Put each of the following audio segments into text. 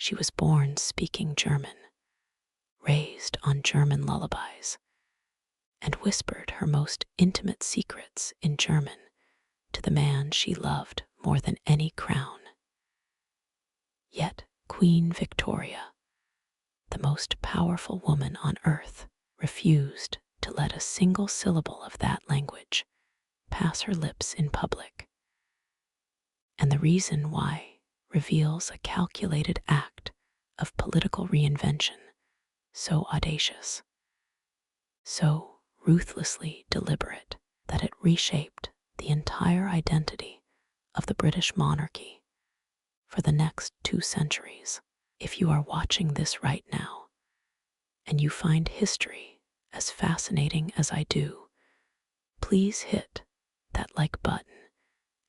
She was born speaking German, raised on German lullabies, and whispered her most intimate secrets in German to the man she loved more than any crown. Yet Queen Victoria, the most powerful woman on earth, refused to let a single syllable of that language pass her lips in public. And the reason why reveals a calculated act of political reinvention so audacious, so ruthlessly deliberate, that it reshaped the entire identity of the British monarchy for the next 2 centuries. If you are watching this right now and you find history as fascinating as I do, please hit that like button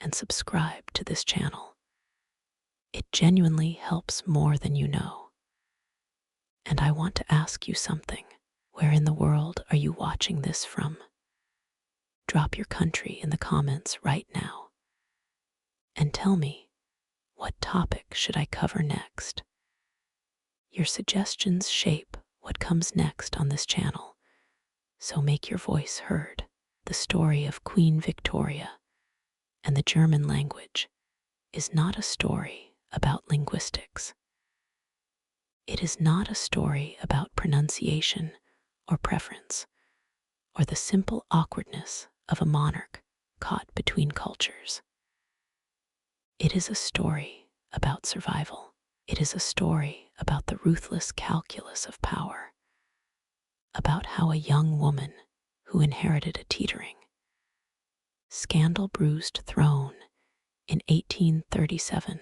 and subscribe to this channel. It genuinely helps more than you know. And I want to ask you something. Where in the world are you watching this from? Drop your country in the comments right now and tell me, what topic should I cover next? Your suggestions shape what comes next on this channel, so make your voice heard. The story of Queen Victoria and the German language is not a story about linguistics. It is not a story about pronunciation or preference, or the simple awkwardness of a monarch caught between cultures. It is a story about survival. It is a story about the ruthless calculus of power, about how a young woman who inherited a teetering, scandal-bruised throne in 1837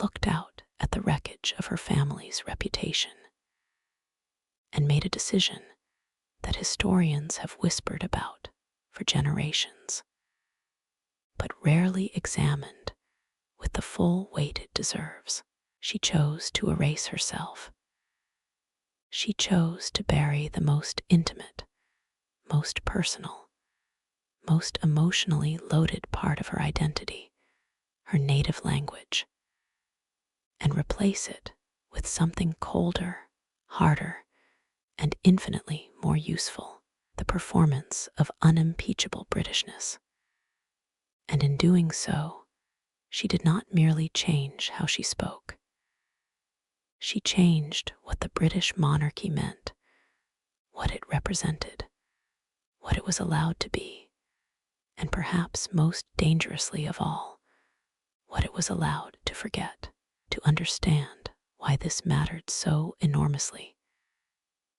looked out at the wreckage of her family's reputation and made a decision that historians have whispered about for generations, but rarely examined with the full weight it deserves. She chose to erase herself. She chose to bury the most intimate, most personal, most emotionally loaded part of her identity, her native language, and replace it with something colder, harder, and infinitely more useful, the performance of unimpeachable Britishness. And in doing so, she did not merely change how she spoke. She changed what the British monarchy meant, what it represented, what it was allowed to be, and perhaps most dangerously of all, what it was allowed to forget. To understand why this mattered so enormously,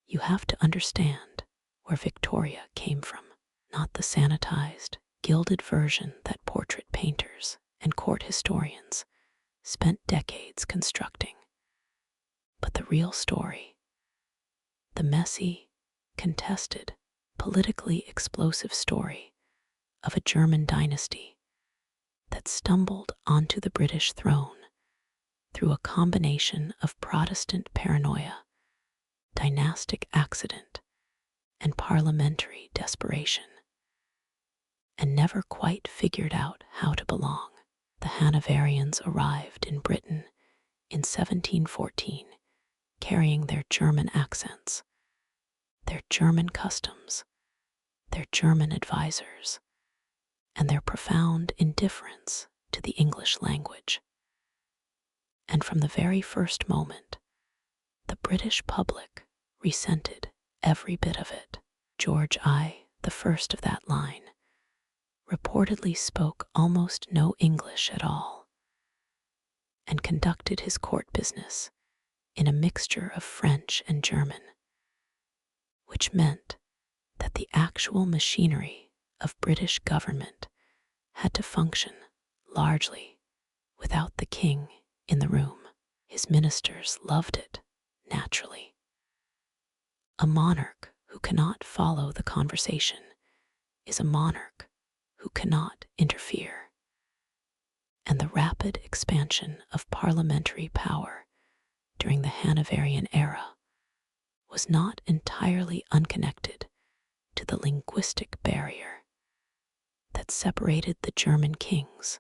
you have to understand where Victoria came from, not the sanitized, gilded version that portrait painters and court historians spent decades constructing, but the real story, the messy, contested, politically explosive story of a German dynasty that stumbled onto the British throne through a combination of Protestant paranoia, dynastic accident, and parliamentary desperation, and never quite figured out how to belong. The Hanoverians arrived in Britain in 1714, carrying their German accents, their German customs, their German advisors, and their profound indifference to the English language. And from the very first moment, the British public resented every bit of it. George I, the first of that line, reportedly spoke almost no English at all, and conducted his court business in a mixture of French and German, which meant that the actual machinery of British government had to function largely without the king in the room. His ministers loved it, naturally. A monarch who cannot follow the conversation is a monarch who cannot interfere. And the rapid expansion of parliamentary power during the Hanoverian era was not entirely unconnected to the linguistic barrier that separated the German kings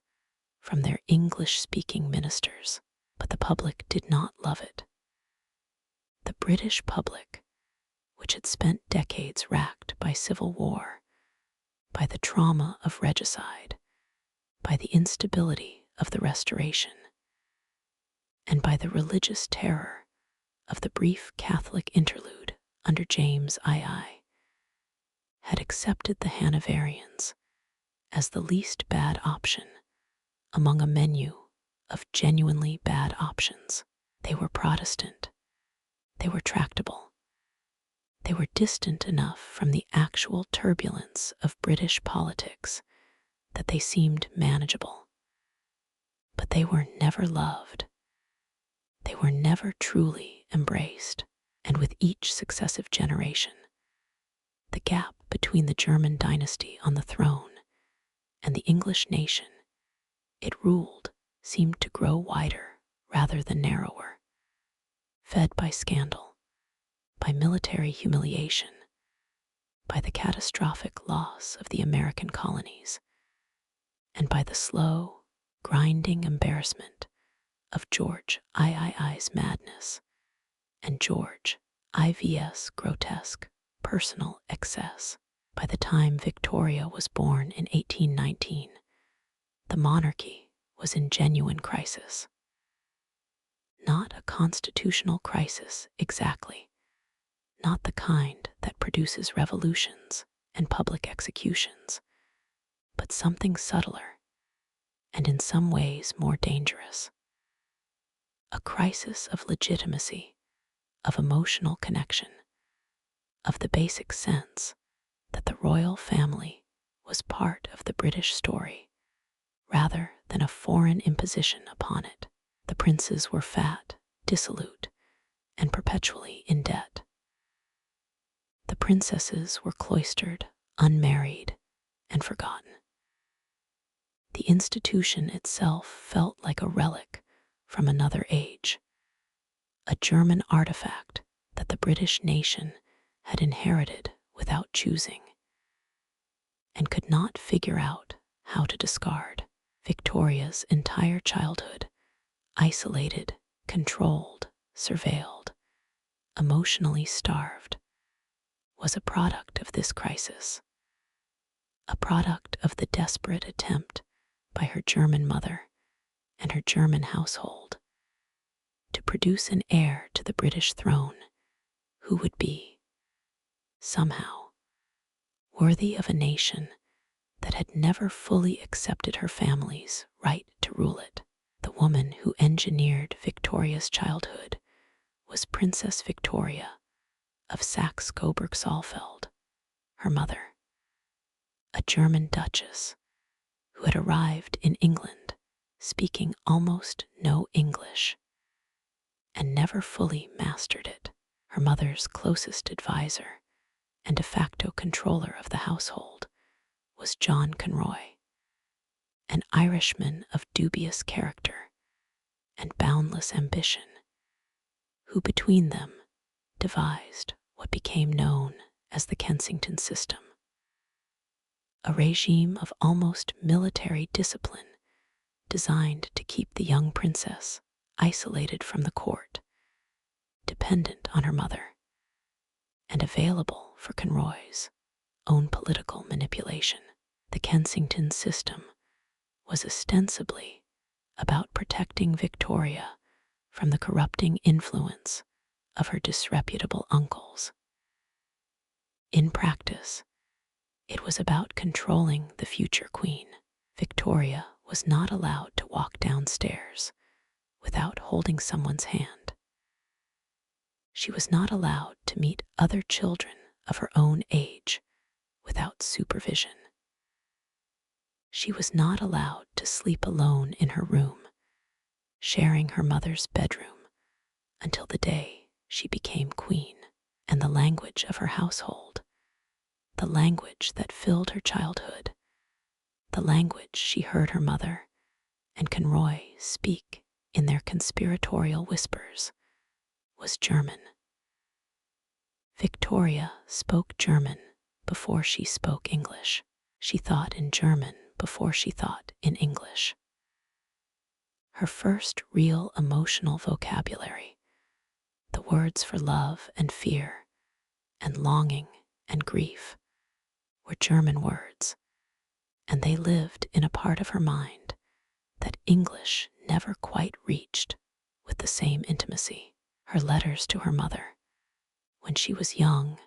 from their English-speaking ministers. But the public did not love it. The British public, which had spent decades racked by civil war, by the trauma of regicide, by the instability of the Restoration, and by the religious terror of the brief Catholic interlude under James II, had accepted the Hanoverians as the least bad option among a menu of genuinely bad options. They were Protestant. They were tractable. They were distant enough from the actual turbulence of British politics that they seemed manageable. But they were never loved. They were never truly embraced, and with each successive generation, the gap between the German dynasty on the throne and the English nation it ruled seemed to grow wider rather than narrower, fed by scandal, by military humiliation, by the catastrophic loss of the American colonies, and by the slow, grinding embarrassment of George III's madness and George IV's grotesque personal excess. By the time Victoria was born in 1819, the monarchy was in genuine crisis. Not a constitutional crisis exactly, not the kind that produces revolutions and public executions, but something subtler and in some ways more dangerous. A crisis of legitimacy, of emotional connection, of the basic sense that the royal family was part of the British story rather than a foreign imposition upon it. The princes were fat, dissolute, and perpetually in debt. The princesses were cloistered, unmarried, and forgotten. The institution itself felt like a relic from another age, a German artifact that the British nation had inherited without choosing, and could not figure out how to discard. Victoria's entire childhood, isolated, controlled, surveilled, emotionally starved, was a product of this crisis, a product of the desperate attempt by her German mother and her German household to produce an heir to the British throne who would be, somehow, worthy of a nation that had never fully accepted her family's right to rule it. The woman who engineered Victoria's childhood was Princess Victoria of Saxe-Coburg-Saalfeld, her mother, a German duchess who had arrived in England speaking almost no English and never fully mastered it. Her mother's closest advisor and de facto controller of the household was John Conroy, an Irishman of dubious character and boundless ambition, who between them devised what became known as the Kensington System, a regime of almost military discipline designed to keep the young princess isolated from the court, dependent on her mother, and available for Conroy's own political manipulation. The Kensington System was ostensibly about protecting Victoria from the corrupting influence of her disreputable uncles. In practice, it was about controlling the future queen. Victoria was not allowed to walk downstairs without holding someone's hand. She was not allowed to meet other children of her own age without supervision. She was not allowed to sleep alone in her room, sharing her mother's bedroom until the day she became queen. And the language of her household, the language that filled her childhood, the language she heard her mother and Conroy speak in their conspiratorial whispers, was German. Victoria spoke German before she spoke English. She thought in German before she thought in English. Her first real emotional vocabulary, the words for love and fear and longing and grief, were German words, and they lived in a part of her mind that English never quite reached with the same intimacy. Her letters to her mother, when she was young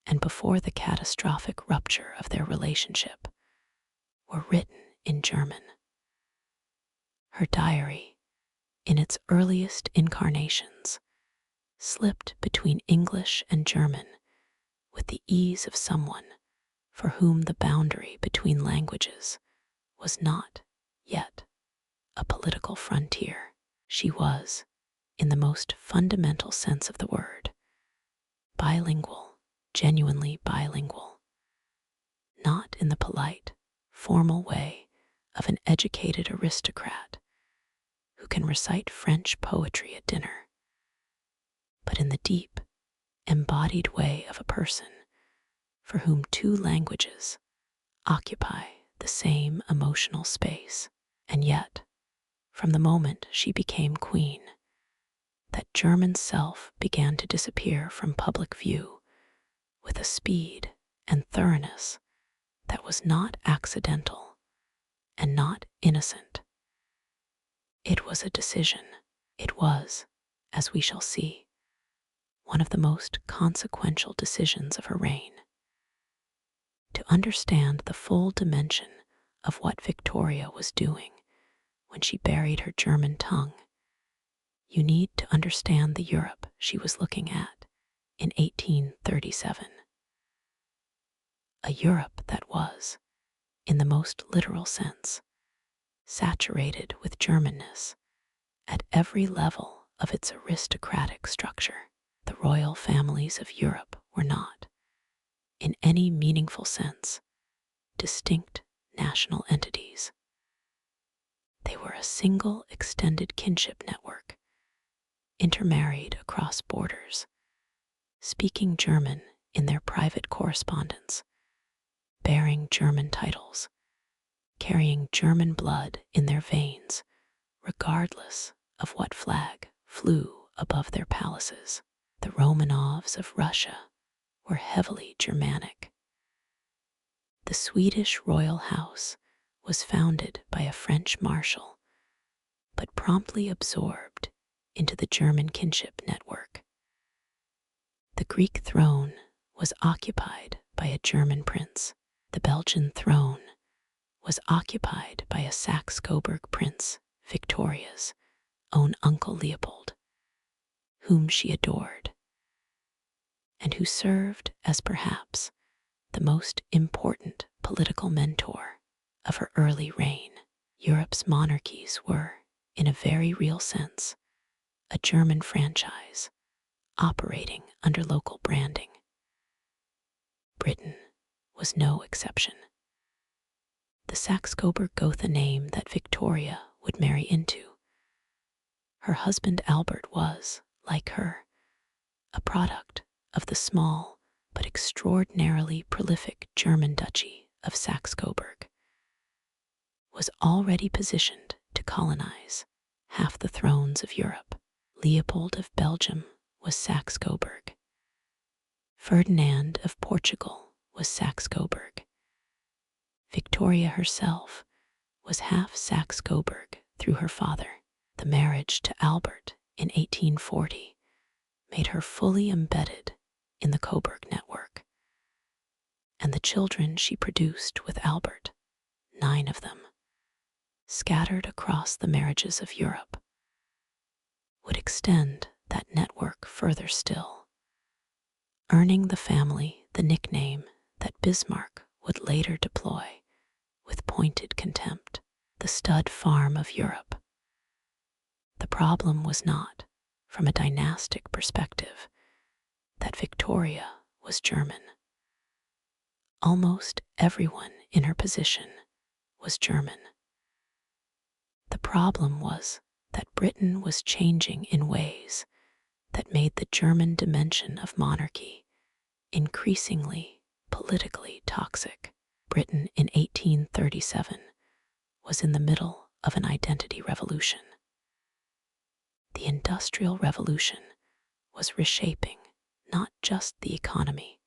and before the catastrophic rupture of their relationship, were written in German. Her diary, in its earliest incarnations, slipped between English and German with the ease of someone for whom the boundary between languages was not yet a political frontier. She was, in the most fundamental sense of the word, bilingual, genuinely bilingual, not in the polite, formal way of an educated aristocrat who can recite French poetry at dinner, but in the deep, embodied way of a person for whom two languages occupy the same emotional space. And yet, from the moment she became queen, that German self began to disappear from public view with a speed and thoroughness that was not accidental and not innocent. It was a decision. It was, as we shall see, one of the most consequential decisions of her reign. To understand the full dimension of what Victoria was doing when she buried her German tongue, you need to understand the Europe she was looking at in 1837. A Europe that was, in the most literal sense, saturated with Germanness at every level of its aristocratic structure. The royal families of Europe were not, in any meaningful sense, distinct national entities. They were a single extended kinship network, intermarried across borders, speaking German in their private correspondence, bearing German titles, carrying German blood in their veins, regardless of what flag flew above their palaces. The Romanovs of Russia were heavily Germanic. The Swedish royal house was founded by a French marshal, but promptly absorbed into the German kinship network. The Greek throne was occupied by a German prince. The Belgian throne was occupied by a Saxe-Coburg prince, Victoria's own uncle Leopold, whom she adored, and who served as perhaps the most important political mentor of her early reign. Europe's monarchies were, in a very real sense, a German franchise operating under local branding. Britain was no exception. The Saxe-Coburg-Gotha name that Victoria would marry into, her husband Albert was, like her, a product of the small but extraordinarily prolific German duchy of Saxe-Coburg, was already positioned to colonize half the thrones of Europe. Leopold of Belgium was Saxe-Coburg. Ferdinand of Portugal was Saxe-Coburg. Victoria herself was half Saxe-Coburg through her father. The marriage to Albert in 1840 made her fully embedded in the Coburg network, and the children she produced with Albert, 9 of them, scattered across the marriages of Europe, would extend that network further still, earning the family the nickname that Bismarck would later deploy with pointed contempt, the stud farm of Europe. The problem was not, from a dynastic perspective, that Victoria was German. Almost everyone in her position was German. The problem was that Britain was changing in ways that made the German dimension of monarchy increasingly politically toxic. Britain in 1837 was in the middle of an identity revolution. The Industrial Revolution was reshaping not just the economy,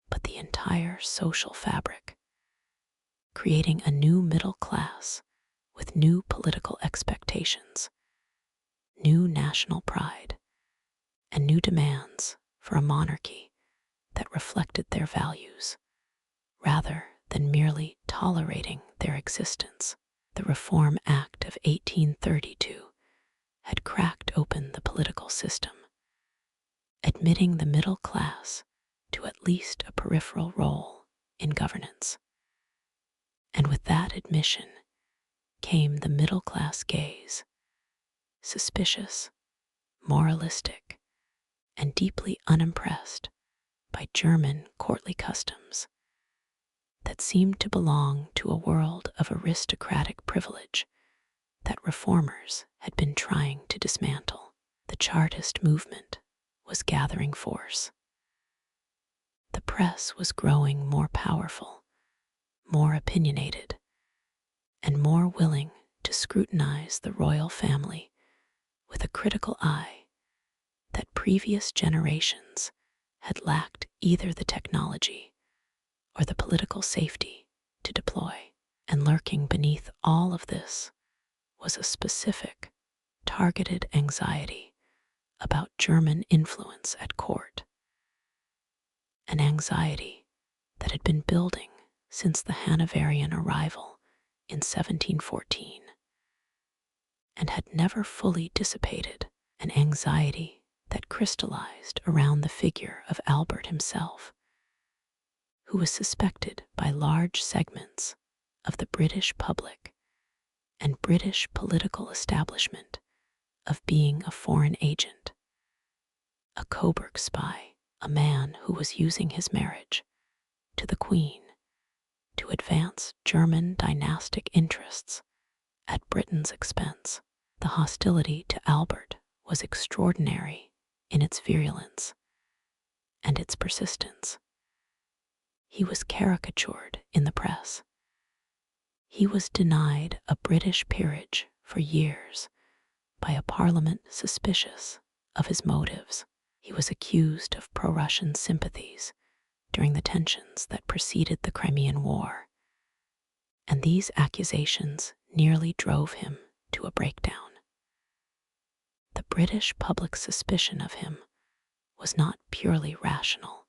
but the entire social fabric, creating a new middle class with new political expectations, new national pride, and new demands for a monarchy that reflected their values rather than merely tolerating their existence. The Reform Act of 1832 had cracked open the political system, admitting the middle class to at least a peripheral role in governance. And with that admission came the middle class gaze, suspicious, moralistic, and deeply unimpressed by German courtly customs that seemed to belong to a world of aristocratic privilege that reformers had been trying to dismantle. The Chartist movement was gathering force. The press was growing more powerful, more opinionated, and more willing to scrutinize the royal family with a critical eye that previous generations had lacked either the technology or the political safety to deploy. And lurking beneath all of this was a specific, targeted anxiety about German influence at court, an anxiety that had been building since the Hanoverian arrival in 1714 and had never fully dissipated, an anxiety that crystallized around the figure of Albert himself, who was suspected by large segments of the British public and British political establishment of being a foreign agent, a Coburg spy, a man who was using his marriage to the Queen to advance German dynastic interests at Britain's expense. The hostility to Albert was extraordinary in its virulence and its persistence. He was caricatured in the press. He was denied a British peerage for years by a parliament suspicious of his motives. He was accused of pro-Russian sympathies during the tensions that preceded the Crimean War, and these accusations nearly drove him to a breakdown. The British public suspicion of him was not purely rational.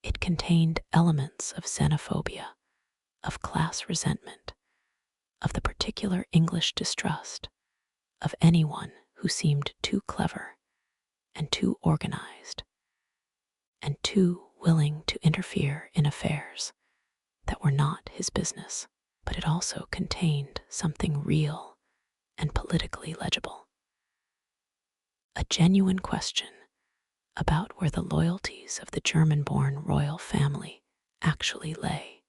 It contained elements of xenophobia, of class resentment, of the particular English distrust of anyone who seemed too clever and too organized and too willing to interfere in affairs that were not his business. But it also contained something real and politically legible. A genuine question about where the loyalties of the German-born royal family actually lay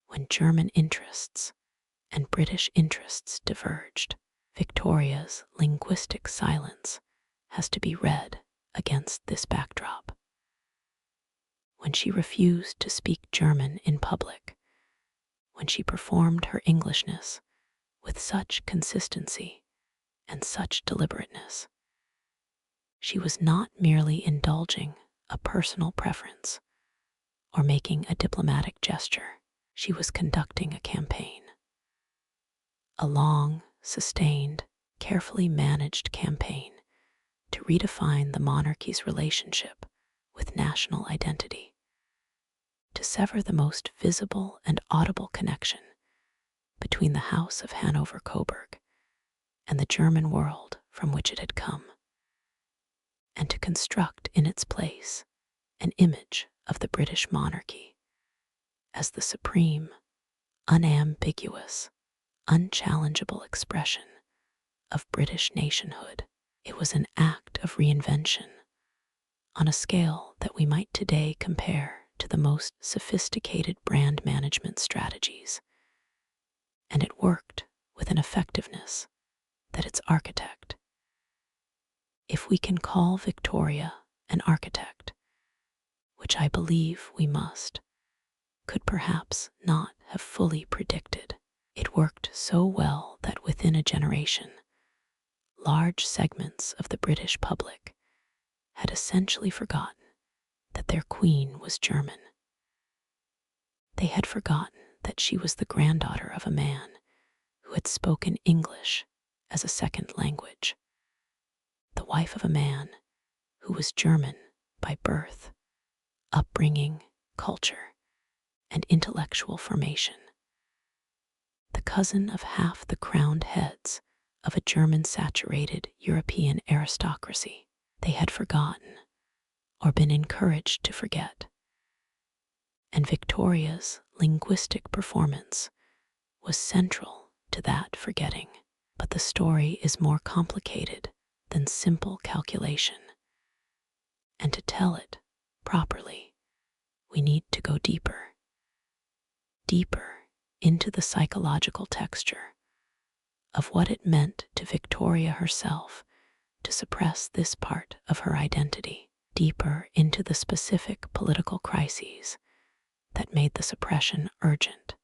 when German interests and British interests diverged. Victoria's linguistic silence has to be read against this backdrop. When she refused to speak German in public, when she performed her Englishness with such consistency and such deliberateness, she was not merely indulging a personal preference or making a diplomatic gesture. She was conducting a campaign. A long, sustained, carefully managed campaign to redefine the monarchy's relationship with national identity, to sever the most visible and audible connection between the House of Hanover-Coburg and the German world from which it had come, and to construct in its place an image of the British monarchy as the supreme, unambiguous, unchallengeable expression of British nationhood. It was an act of reinvention on a scale that we might today compare to the most sophisticated brand management strategies, and it worked with an effectiveness that its architect, if we can call Victoria an architect, which I believe we must, could perhaps not have fully predicted. It worked so well that within a generation, large segments of the British public had essentially forgotten that their queen was German. They had forgotten that she was the granddaughter of a man who had spoken English as a second language, the wife of a man who was German by birth, upbringing, culture, and intellectual formation, the cousin of half the crowned heads of a German-saturated European aristocracy. They had forgotten, or been encouraged to forget. And Victoria's linguistic performance was central to that forgetting. But the story is more complicated than simple calculation. And to tell it properly, we need to go deeper into the psychological texture of what it meant to Victoria herself to suppress this part of her identity, deeper into the specific political crises that made the suppression urgent,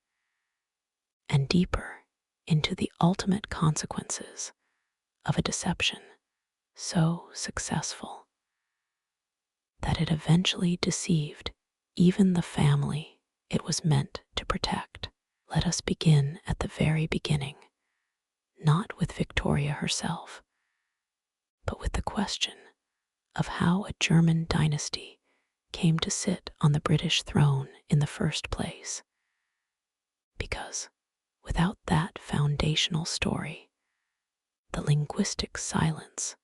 and deeper into the ultimate consequences of a deception so successful that it eventually deceived even the family it was meant to protect. Let us begin at the very beginning, not with Victoria herself, but with the question of how a German dynasty came to sit on the British throne in the first place. Because without that foundational story, the linguistic silence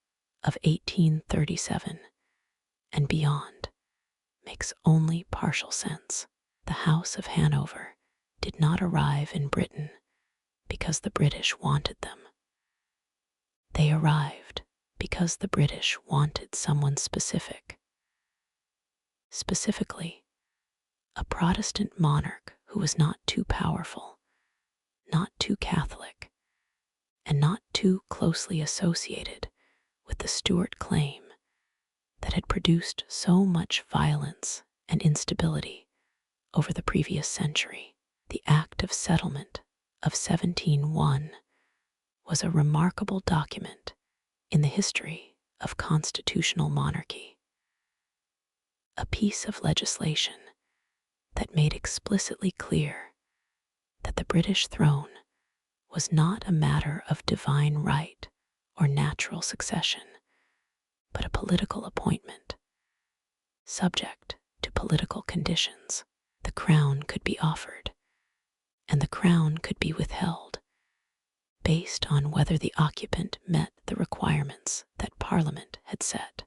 of 1837 and beyond makes only partial sense. The House of Hanover did not arrive in Britain because the British wanted them. They arrived because the British wanted someone specific. Specifically, a Protestant monarch who was not too powerful, not too Catholic, and not too closely associated with the Stuart claim that had produced so much violence and instability over the previous century. The Act of Settlement of 1701 was a remarkable document in the history of constitutional monarchy, a piece of legislation that made explicitly clear that the British throne was not a matter of divine right or natural succession, but a political appointment, subject to political conditions. The crown could be offered, and the crown could be withheld, based on whether the occupant met the requirements that Parliament had set.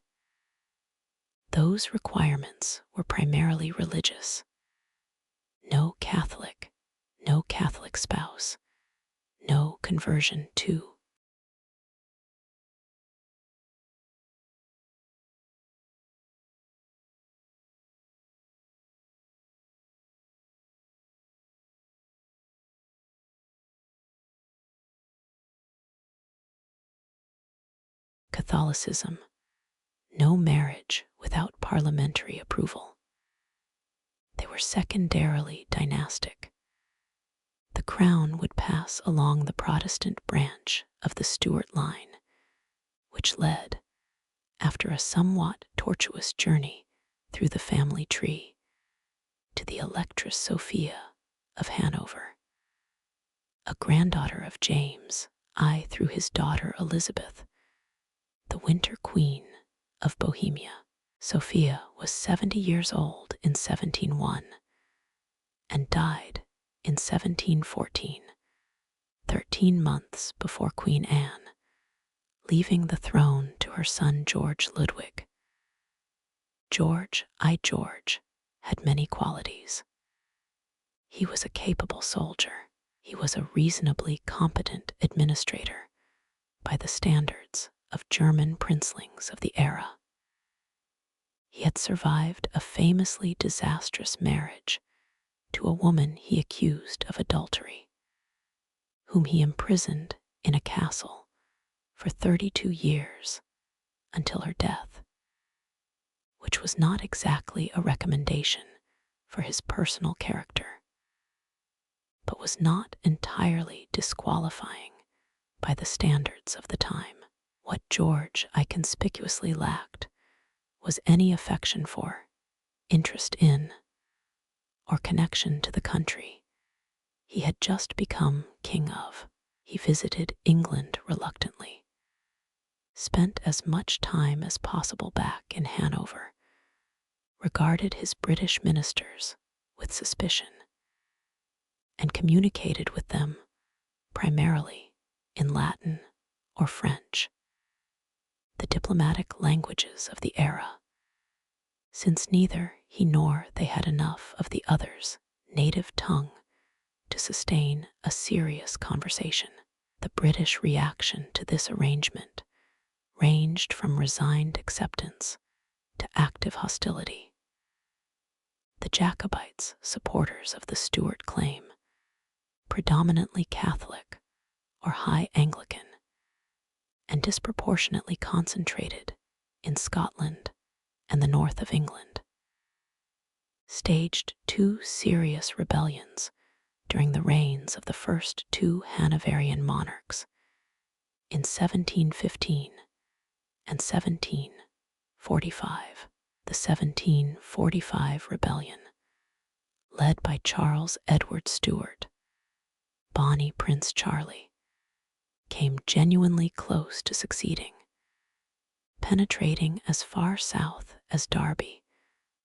Those requirements were primarily religious. No Catholic spouse, no conversion to Catholicism, no marriage without parliamentary approval. They were secondarily dynastic. The crown would pass along the Protestant branch of the Stuart line, which led, after a somewhat tortuous journey through the family tree, to the Electress Sophia of Hanover, a granddaughter of James I through his daughter Elizabeth, the Winter Queen of Bohemia. Sophia was 70 years old in 1701 and died in 1714, 13 months before Queen Anne, leaving the throne to her son George Ludwig. George had many qualities. He was a capable soldier. He was a reasonably competent administrator by the standards of German princelings of the era. He had survived a famously disastrous marriage to a woman he accused of adultery, whom he imprisoned in a castle for 32 years until her death, which was not exactly a recommendation for his personal character, but was not entirely disqualifying by the standards of the time. What George I conspicuously lacked was any affection for, interest in, or connection to the country he had just become king of. He visited England reluctantly, spent as much time as possible back in Hanover, regarded his British ministers with suspicion, and communicated with them primarily in Latin or French, the diplomatic languages of the era, since neither he nor they had enough of the other's native tongue to sustain a serious conversation. The British reaction to this arrangement ranged from resigned acceptance to active hostility. The Jacobites, supporters of the Stuart claim, predominantly Catholic or High Anglican, and disproportionately concentrated in Scotland and the north of England, staged two serious rebellions during the reigns of the first two Hanoverian monarchs in 1715 and 1745. The 1745 rebellion, led by Charles Edward Stuart, Bonnie Prince Charlie, came genuinely close to succeeding, penetrating as far south as Derby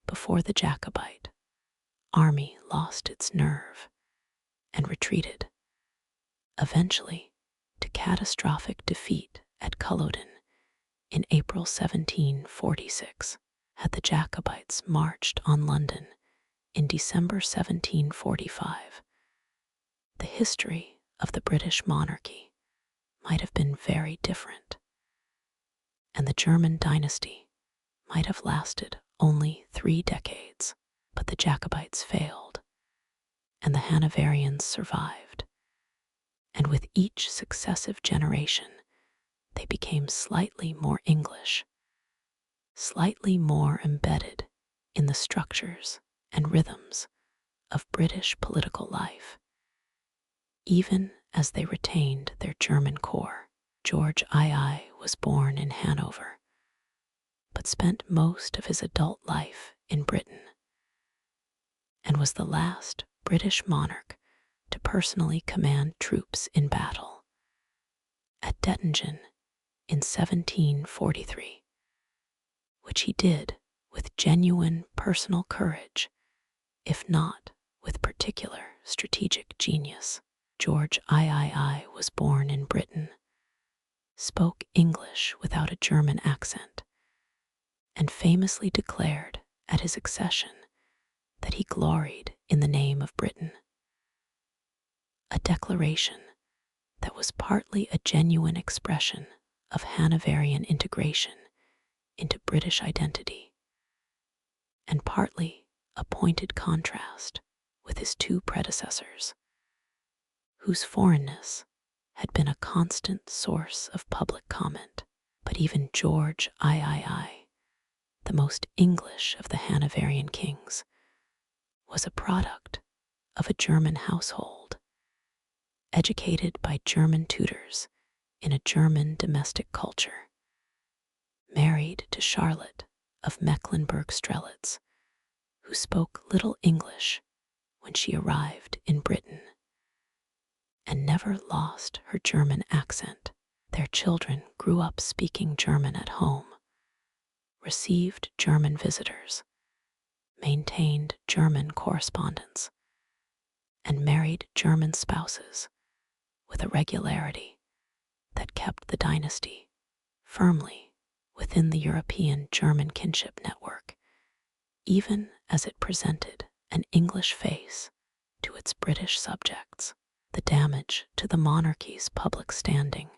before the Jacobite army lost its nerve and retreated, eventually to catastrophic defeat at Culloden in April 1746. Had the Jacobites marched on London in December 1745, the history of the British monarchy might have been very different, and the German dynasty might have lasted only 3 decades. But the Jacobites failed, and the Hanoverians survived, and with each successive generation they became slightly more English, slightly more embedded in the structures and rhythms of British political life, even as they retained their German core. George II was born in Hanover, but spent most of his adult life in Britain, and was the last British monarch to personally command troops in battle. At Dettingen in 1743, which he did with genuine personal courage, if not with particular strategic genius. George III was born in Britain, spoke English without a German accent, and famously declared at his accession that he gloried in the name of Britain, a declaration that was partly a genuine expression of Hanoverian integration into British identity, and partly a pointed contrast with his two predecessors, whose foreignness had been a constant source of public comment. But even George III, the most English of the Hanoverian kings, was a product of a German household, educated by German tutors in a German domestic culture, married to Charlotte of Mecklenburg-Strelitz, who spoke little English when she arrived in Britain, and never lost her German accent. Their children grew up speaking German at home, received German visitors, maintained German correspondence, and married German spouses with a regularity that kept the dynasty firmly within the European German kinship network, even as it presented an English face to its British subjects. The damage to the monarchy's public standing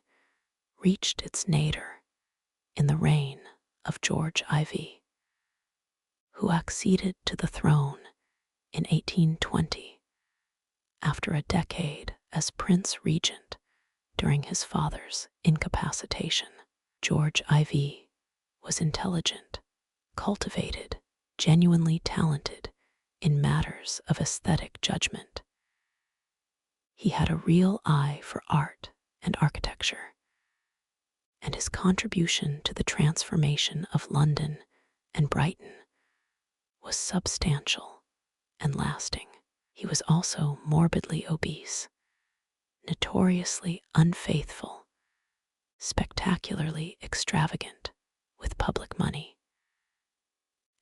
reached its nadir in the reign of George IV, who acceded to the throne in 1820 after a decade as Prince Regent during his father's incapacitation. George IV was intelligent, cultivated, genuinely talented in matters of aesthetic judgment. He had a real eye for art and architecture, and his contribution to the transformation of London and Brighton was substantial and lasting. He was also morbidly obese, notoriously unfaithful, spectacularly extravagant with public money,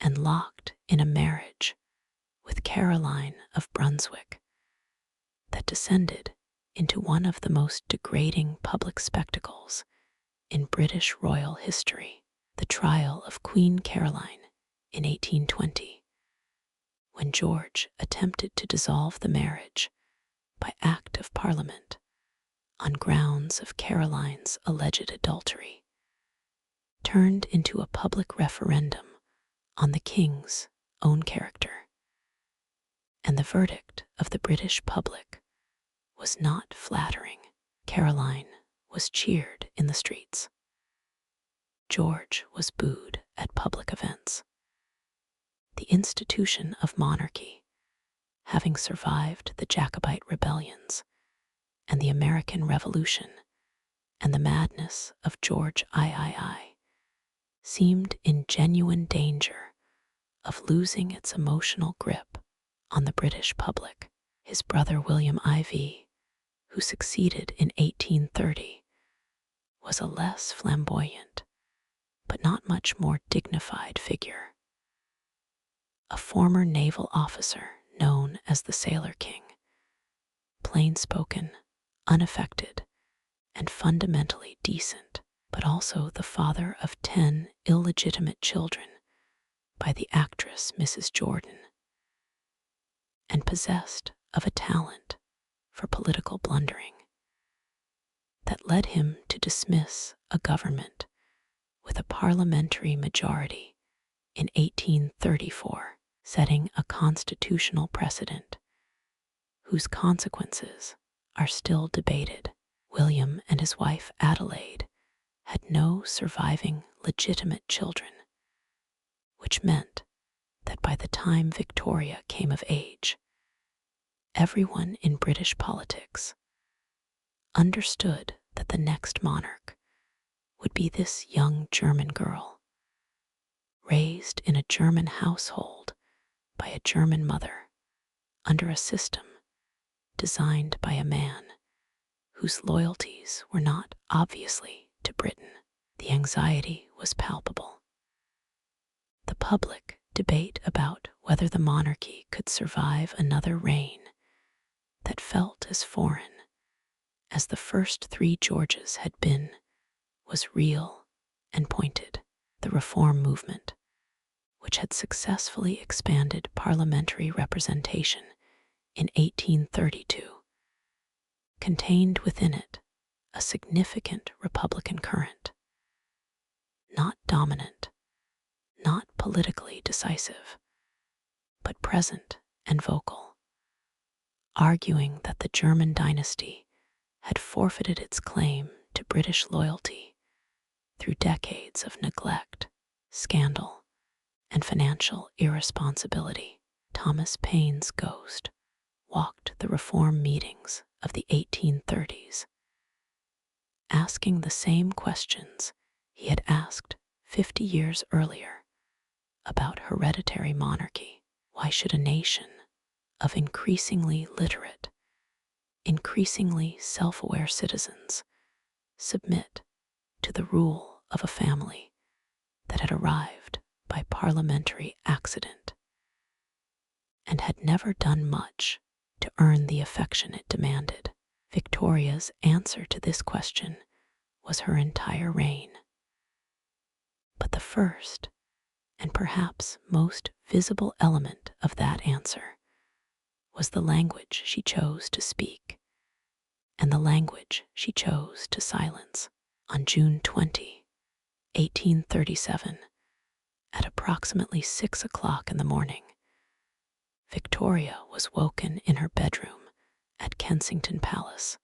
and locked in a marriage with Caroline of Brunswick that descended into one of the most degrading public spectacles in British royal history, the trial of Queen Caroline in 1820, when George attempted to dissolve the marriage by Act of Parliament on grounds of Caroline's alleged adultery, turned into a public referendum on the king's own character. And the verdict of the British public was not flattering. Caroline was cheered in the streets. George was booed at public events. The institution of monarchy, having survived the Jacobite rebellions and the American Revolution and the madness of George III, seemed in genuine danger of losing its emotional grip on the British public. His brother William IV, who succeeded in 1830, was a less flamboyant, but not much more dignified figure. A former naval officer known as the Sailor King, plain-spoken, unaffected, and fundamentally decent, but also the father of 10 illegitimate children by the actress Mrs. Jordan, and possessed of a talent for political blundering that led him to dismiss a government with a parliamentary majority in 1834, setting a constitutional precedent whose consequences are still debated. William and his wife Adelaide had no surviving legitimate children, which meant that by the time Victoria came of age, everyone in British politics understood that the next monarch would be this young German girl, raised in a German household by a German mother under a system designed by a man whose loyalties were not obviously to Britain. The anxiety was palpable. The public debate about whether the monarchy could survive another reign that felt as foreign as the first 3 Georges had been was real and pointed. The reform movement, which had successfully expanded parliamentary representation in 1832, contained within it a significant Republican current, not dominant, not politically decisive, but present and vocal, arguing that the German dynasty had forfeited its claim to British loyalty through decades of neglect, scandal, and financial irresponsibility. Thomas Paine's ghost walked the reform meetings of the 1830s, asking the same questions he had asked 50 years earlier about hereditary monarchy. Why should a nation of increasingly literate, increasingly self-aware citizens submit to the rule of a family that had arrived by parliamentary accident and had never done much to earn the affection it demanded? Victoria's answer to this question was her entire reign. But the first and perhaps most visible element of that answer was the language she chose to speak and the language she chose to silence. On June 20, 1837, at approximately 6 o'clock in the morning, Victoria was woken in her bedroom at Kensington Palace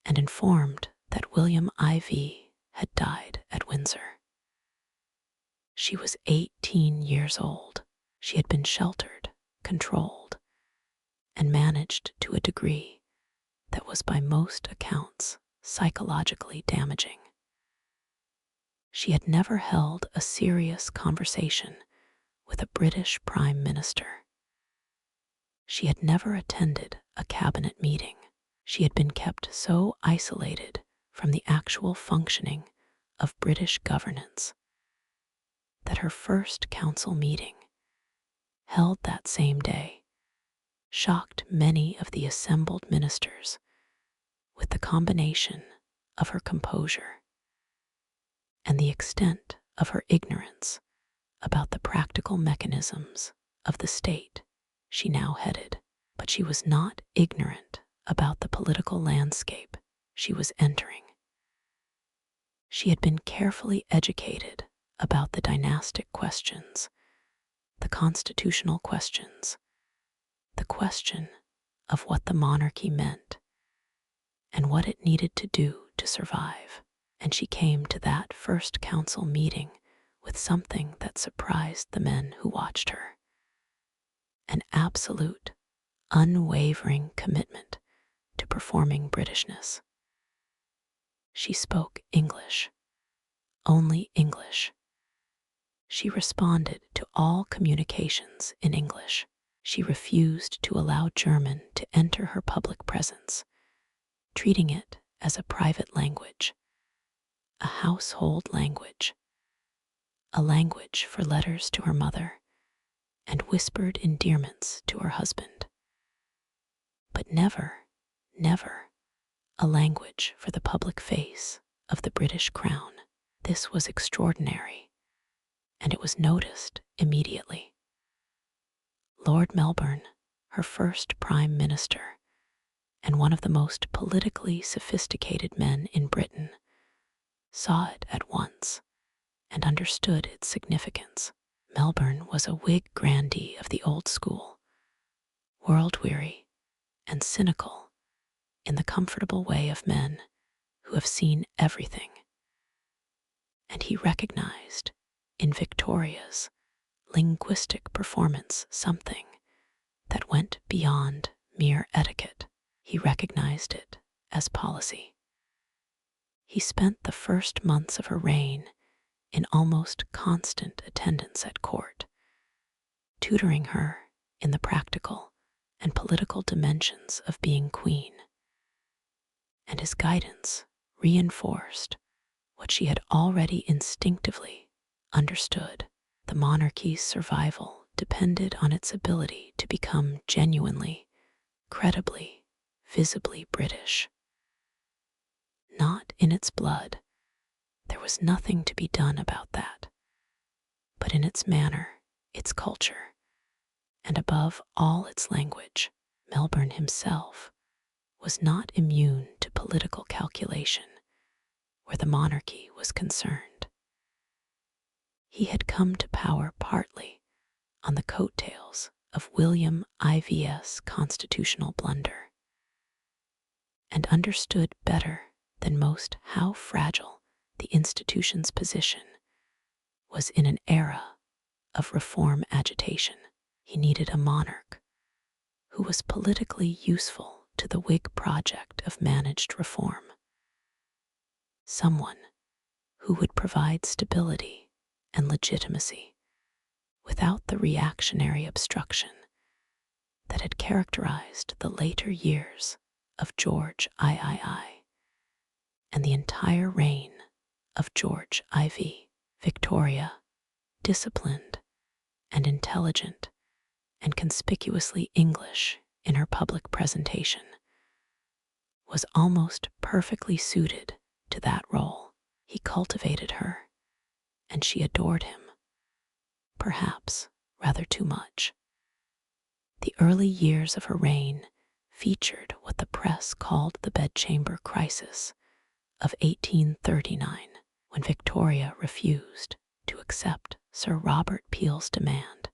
and informed that William IV had died at Windsor. She was 18 years old. She had been sheltered, controlled, and managed to a degree that was by most accounts psychologically damaging. She had never held a serious conversation with a British Prime Minister. She had never attended a cabinet meeting. She had been kept so isolated from the actual functioning of British governance that her first council meeting, held that same day, shocked many of the assembled ministers with the combination of her composure and the extent of her ignorance about the practical mechanisms of the state she now headed. But she was not ignorant about the political landscape she was entering. She had been carefully educated about the dynastic questions, the constitutional questions, the question of what the monarchy meant and what it needed to do to survive. And she came to that first council meeting with something that surprised the men who watched her: an absolute, unwavering commitment to performing Britishness. She spoke English, only English. She responded to all communications in English. She refused to allow German to enter her public presence, treating it as a private language, a household language, a language for letters to her mother and whispered endearments to her husband. But never, never a language for the public face of the British crown. This was extraordinary, and it was noticed immediately. Lord Melbourne, her first Prime Minister, and one of the most politically sophisticated men in Britain, saw it at once and understood its significance. Melbourne was a Whig grandee of the old school, world-weary and cynical in the comfortable way of men who have seen everything. And he recognized in Victoria's linguistic performance something that went beyond mere etiquette. He recognized it as policy. He spent the first months of her reign in almost constant attendance at court, tutoring her in the practical and political dimensions of being queen. And his guidance reinforced what she had already instinctively understood. The monarchy's survival depended on its ability to become genuinely, credibly, visibly British. Not in its blood. There was nothing to be done about that. But in its manner, its culture, and above all its language, Melbourne himself was not immune to political calculation where the monarchy was concerned. He had come to power partly on the coattails of William IV's constitutional blunder, and understood better than most how fragile the institution's position was in an era of reform agitation. He needed a monarch who was politically useful to the Whig project of managed reform, someone who would provide stability and legitimacy without the reactionary obstruction that had characterized the later years of George III and the entire reign of George IV. Victoria, disciplined and intelligent and conspicuously English in her public presentation, was almost perfectly suited to that role. He cultivated her, and she adored him, perhaps rather too much. The early years of her reign featured what the press called the bedchamber crisis of 1839, when Victoria refused to accept Sir Robert Peel's demand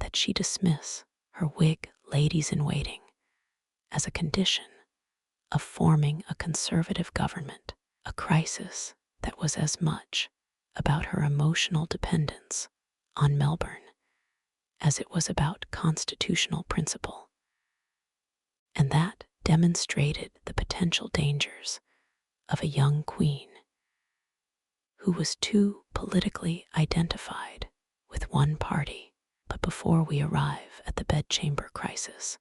that she dismiss her Whig ladies-in-waiting as a condition of forming a conservative government, a crisis that was as much about her emotional dependence on Melbourne as it was about constitutional principle, and that demonstrated the potential dangers of a young queen who was too politically identified with one party. But before we arrive at the bedchamber crisis,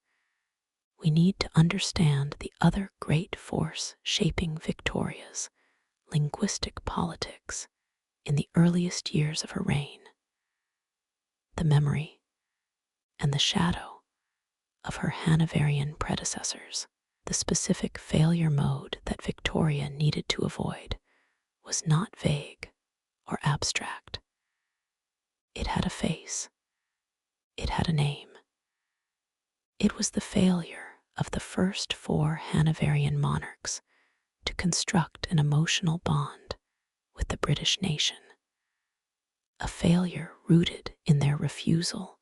we need to understand the other great force shaping Victoria's linguistic politics in the earliest years of her reign: the memory and the shadow of her Hanoverian predecessors. The specific failure mode that Victoria needed to avoid was not vague or abstract. It had a face. It had a name. It was the failure of the first four Hanoverian monarchs to construct an emotional bond with the British nation, a failure rooted in their refusal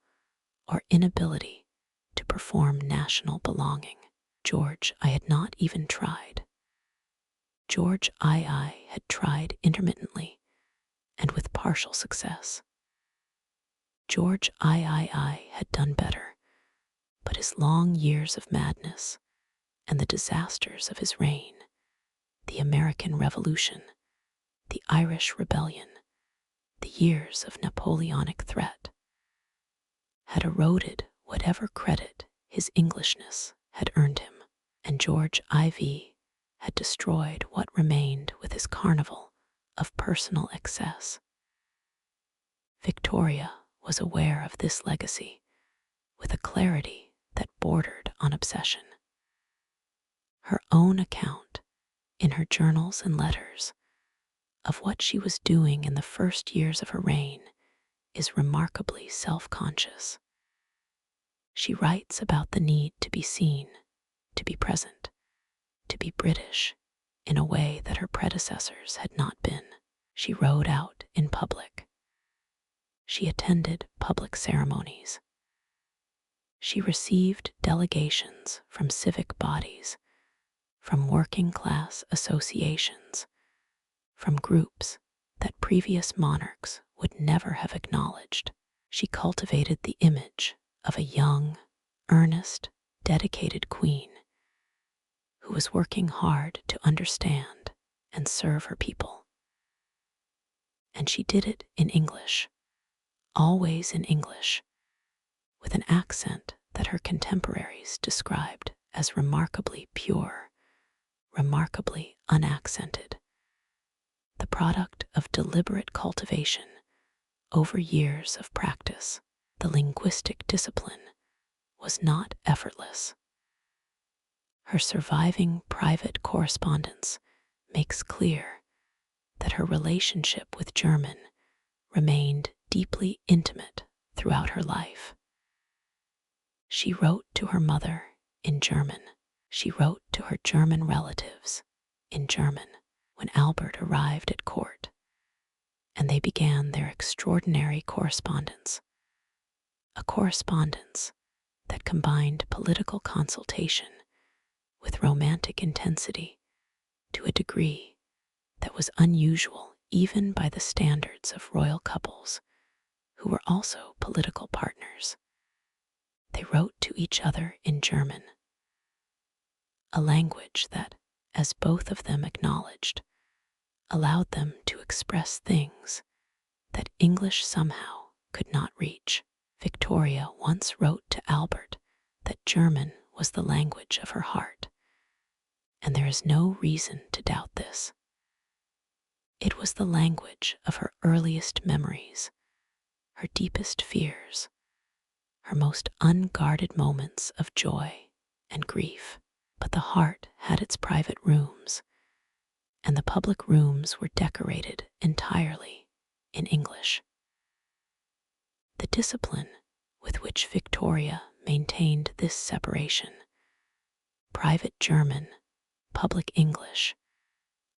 or inability to perform national belonging. George I had not even tried. George II had tried intermittently and with partial success. George III had done better, but his long years of madness and the disasters of his reign, the American Revolution, the Irish Rebellion, the years of Napoleonic threat, had eroded whatever credit his Englishness had earned him, and George IV had destroyed what remained with his carnival of personal excess. Victoria was aware of this legacy with a clarity that bordered on obsession. Her own account, in her journals and letters, of what she was doing in the first years of her reign is remarkably self-conscious. She writes about the need to be seen, to be present, to be British in a way that her predecessors had not been. She rode out in public. She attended public ceremonies. She received delegations from civic bodies, from working class associations, from groups that previous monarchs would never have acknowledged. She cultivated the image of a young, earnest, dedicated queen who was working hard to understand and serve her people. And she did it in English, always in English, with an accent that her contemporaries described as remarkably pure, remarkably unaccented, the product of deliberate cultivation over years of practice. The linguistic discipline was not effortless. Her surviving private correspondence makes clear that her relationship with German remained deeply intimate throughout her life. She wrote to her mother in German. She wrote to her German relatives in German when Albert arrived at court, and they began their extraordinary correspondence, a correspondence that combined political consultation with romantic intensity to a degree that was unusual even by the standards of royal couples who were also political partners. They wrote to each other in German, a language that, as both of them acknowledged, allowed them to express things that English somehow could not reach. Victoria once wrote to Albert that German was the language of her heart, and there is no reason to doubt this. It was the language of her earliest memories, her deepest fears, her most unguarded moments of joy and grief. But the heart had its private rooms, and the public rooms were decorated entirely in English. The discipline with which Victoria maintained this separation, private German, public English,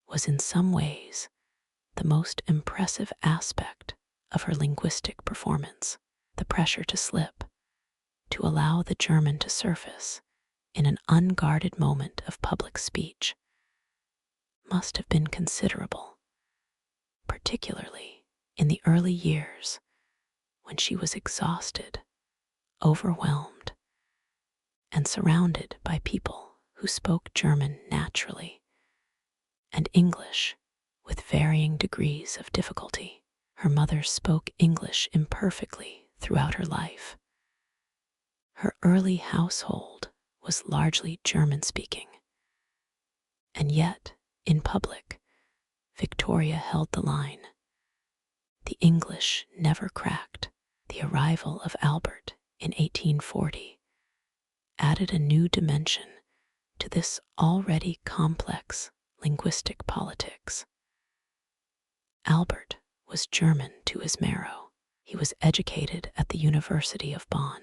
was in some ways the most impressive aspect of her linguistic performance. The pressure to slip, to allow the German to surface in an unguarded moment of public speech, must have been considerable, particularly in the early years when she was exhausted, overwhelmed, and surrounded by people who spoke German naturally and English with varying degrees of difficulty. Her mother spoke English imperfectly throughout her life. Her early household was largely German-speaking, and yet, in public, Victoria held the line. The English never cracked. The arrival of Albert in 1840 added a new dimension to this already complex linguistic politics. Albert was German to his marrow. He was educated at the University of Bonn,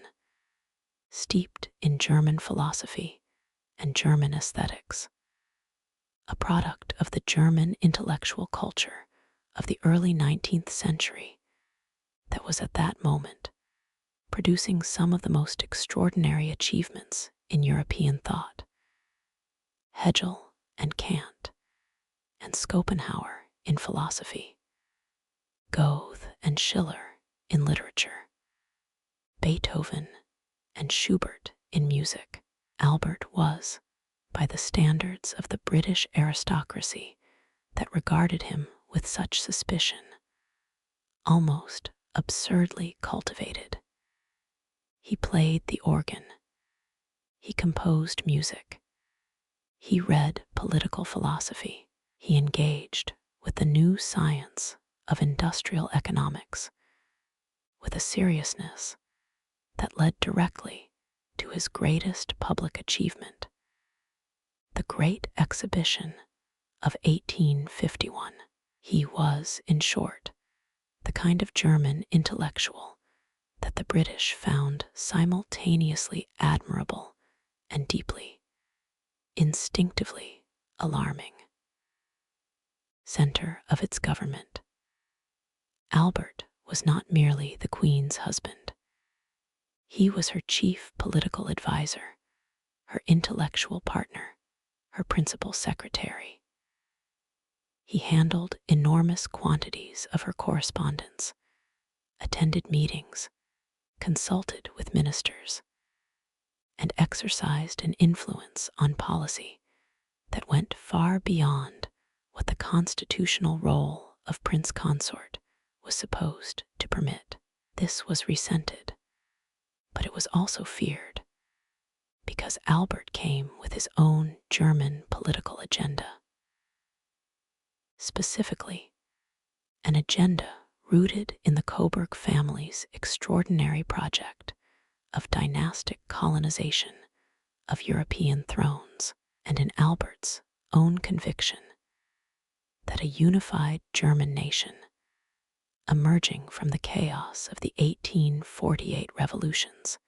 steeped in German philosophy and German aesthetics, a product of the German intellectual culture of the early 19th century that was at that moment producing some of the most extraordinary achievements in European thought. Hegel and Kant, and Schopenhauer in philosophy, Goethe and Schiller in literature, Beethoven and Schubert in music. Albert was, by the standards of the British aristocracy that regarded him with such suspicion, almost absurdly cultivated. He played the organ. He composed music. He read political philosophy. He engaged with the new science of industrial economics with a seriousness that led directly to his greatest public achievement, the Great Exhibition of 1851. He was, in short, the kind of German intellectual that the British found simultaneously admirable and deeply, instinctively alarming. Center of its government, Albert was not merely the Queen's husband. He was her chief political advisor, her intellectual partner, her principal secretary. He handled enormous quantities of her correspondence, attended meetings, consulted with ministers, and exercised an influence on policy that went far beyond what the constitutional role of prince consort was supposed to permit. This was resented, but it was also feared, because Albert came with his own German political agenda. Specifically, an agenda rooted in the Coburg family's extraordinary project of dynastic colonization of European thrones, and in Albert's own conviction that a unified German nation, emerging from the chaos of the 1848 revolutions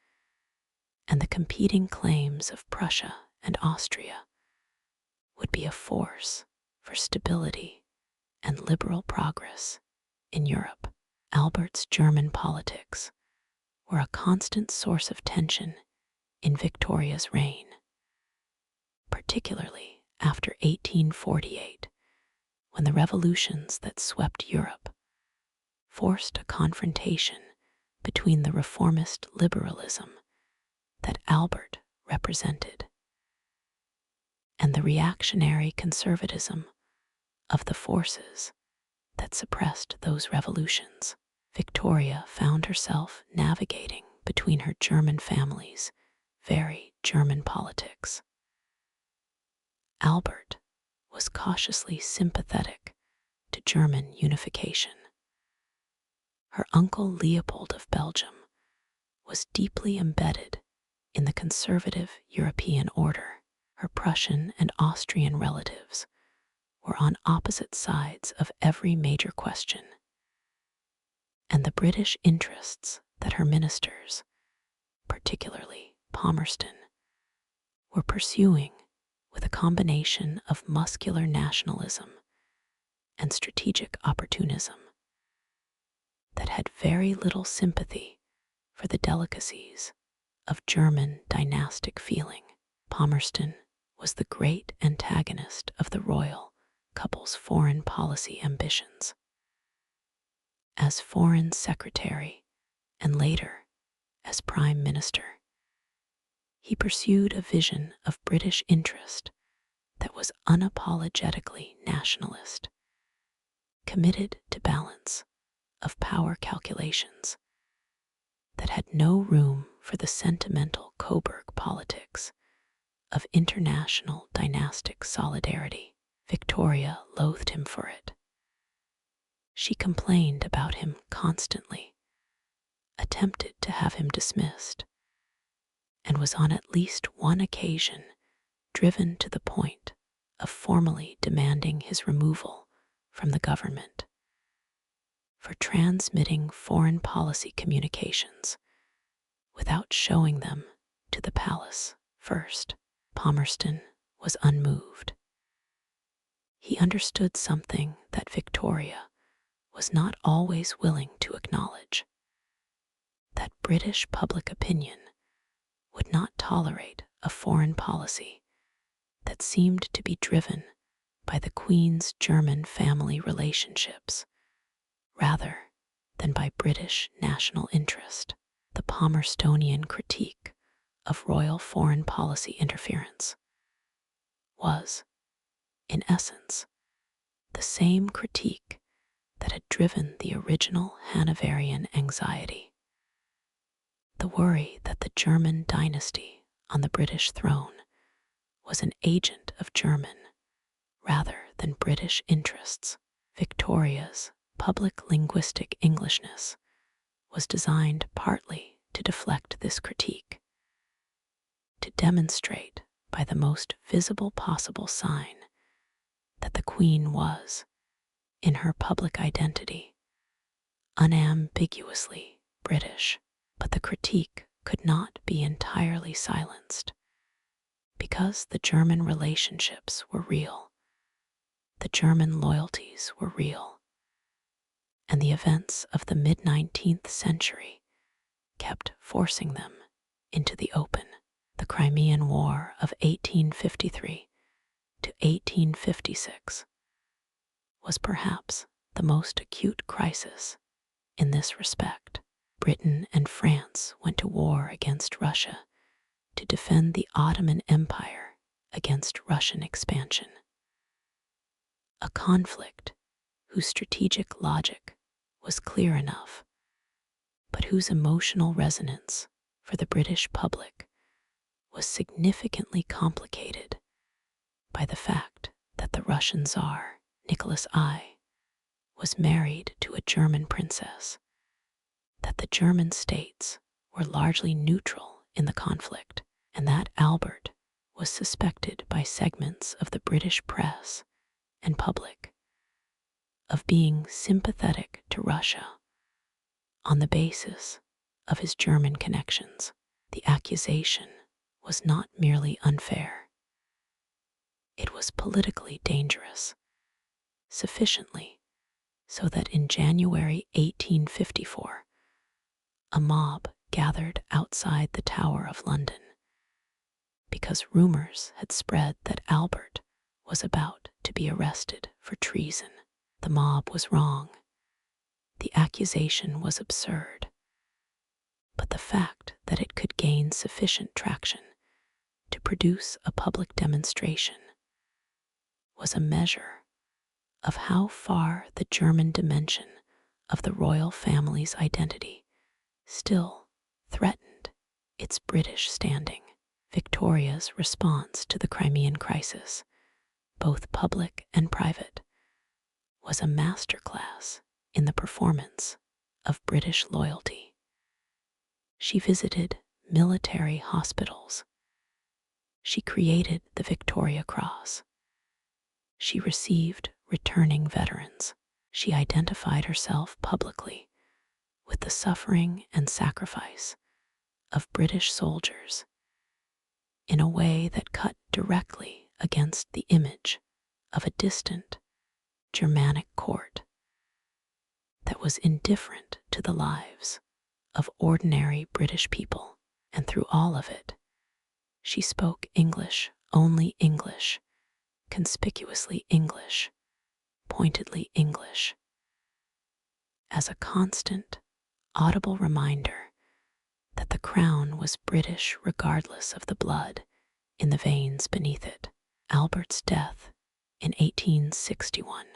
and the competing claims of Prussia and Austria, would be a force for stability and liberal progress in Europe. Albert's German politics were a constant source of tension in Victoria's reign, particularly after 1848, when the revolutions that swept Europe forced a confrontation between the reformist liberalism that Albert represented and the reactionary conservatism of the forces that suppressed those revolutions. Victoria found herself navigating between her German family's very German politics. Albert was cautiously sympathetic to German unification. Her uncle Leopold of Belgium was deeply embedded in the conservative European order. Her Prussian and Austrian relatives were on opposite sides of every major question, and the British interests that her ministers, particularly Palmerston, were pursuing with a combination of muscular nationalism and strategic opportunism that had very little sympathy for the delicacies of German dynastic feeling. Palmerston was the great antagonist of the royal couple's foreign policy ambitions. As foreign secretary and later as prime minister, he pursued a vision of British interest that was unapologetically nationalist, committed to balance of power calculations that had no room for the sentimental Coburg politics of international dynastic solidarity. Victoria loathed him for it. She complained about him constantly, attempted to have him dismissed, and was on at least one occasion driven to the point of formally demanding his removal from the government for transmitting foreign policy communications without showing them to the palace first. Palmerston was unmoved. He understood something that Victoria was not always willing to acknowledge, that British public opinion would not tolerate a foreign policy that seemed to be driven by the Queen's German family relationships rather than by British national interest. The Palmerstonian critique of royal foreign policy interference was, in essence, the same critique that had driven the original Hanoverian anxiety. The worry that the German dynasty on the British throne was an agent of German rather than British interests. Victoria's public linguistic Englishness was designed partly to deflect this critique, to demonstrate by the most visible possible sign that the Queen was, in her public identity, unambiguously British. But the critique could not be entirely silenced, because the German relationships were real, the German loyalties were real, and the events of the mid-19th century kept forcing them into the open. The Crimean War of 1853 to 1856 was perhaps the most acute crisis in this respect. Britain and France went to war against Russia to defend the Ottoman Empire against Russian expansion. A conflict whose strategic logic was clear enough, but whose emotional resonance for the British public was significantly complicated by the fact that the Russian Tsar, Nicholas I, was married to a German princess, that the German states were largely neutral in the conflict, and that Albert was suspected by segments of the British press and public of being sympathetic to Russia on the basis of his German connections. The accusation was not merely unfair. It was politically dangerous, sufficiently so that in January 1854, a mob gathered outside the Tower of London because rumors had spread that Albert was about to be arrested for treason. The mob was wrong. The accusation was absurd. But the fact that it could gain sufficient traction to produce a public demonstration was a measure of how far the German dimension of the royal family's identity still threatened its British standing. Victoria's response to the Crimean crisis, both public and private, was a masterclass in the performance of British loyalty. She visited military hospitals. She created the Victoria Cross. She received returning veterans. She identified herself publicly with the suffering and sacrifice of British soldiers in a way that cut directly against the image of a distant Germanic court that was indifferent to the lives of ordinary British people. And through all of it, she spoke English, only English, conspicuously English, pointedly English, as a constant, audible reminder that the crown was British regardless of the blood in the veins beneath it. Albert's death in 1861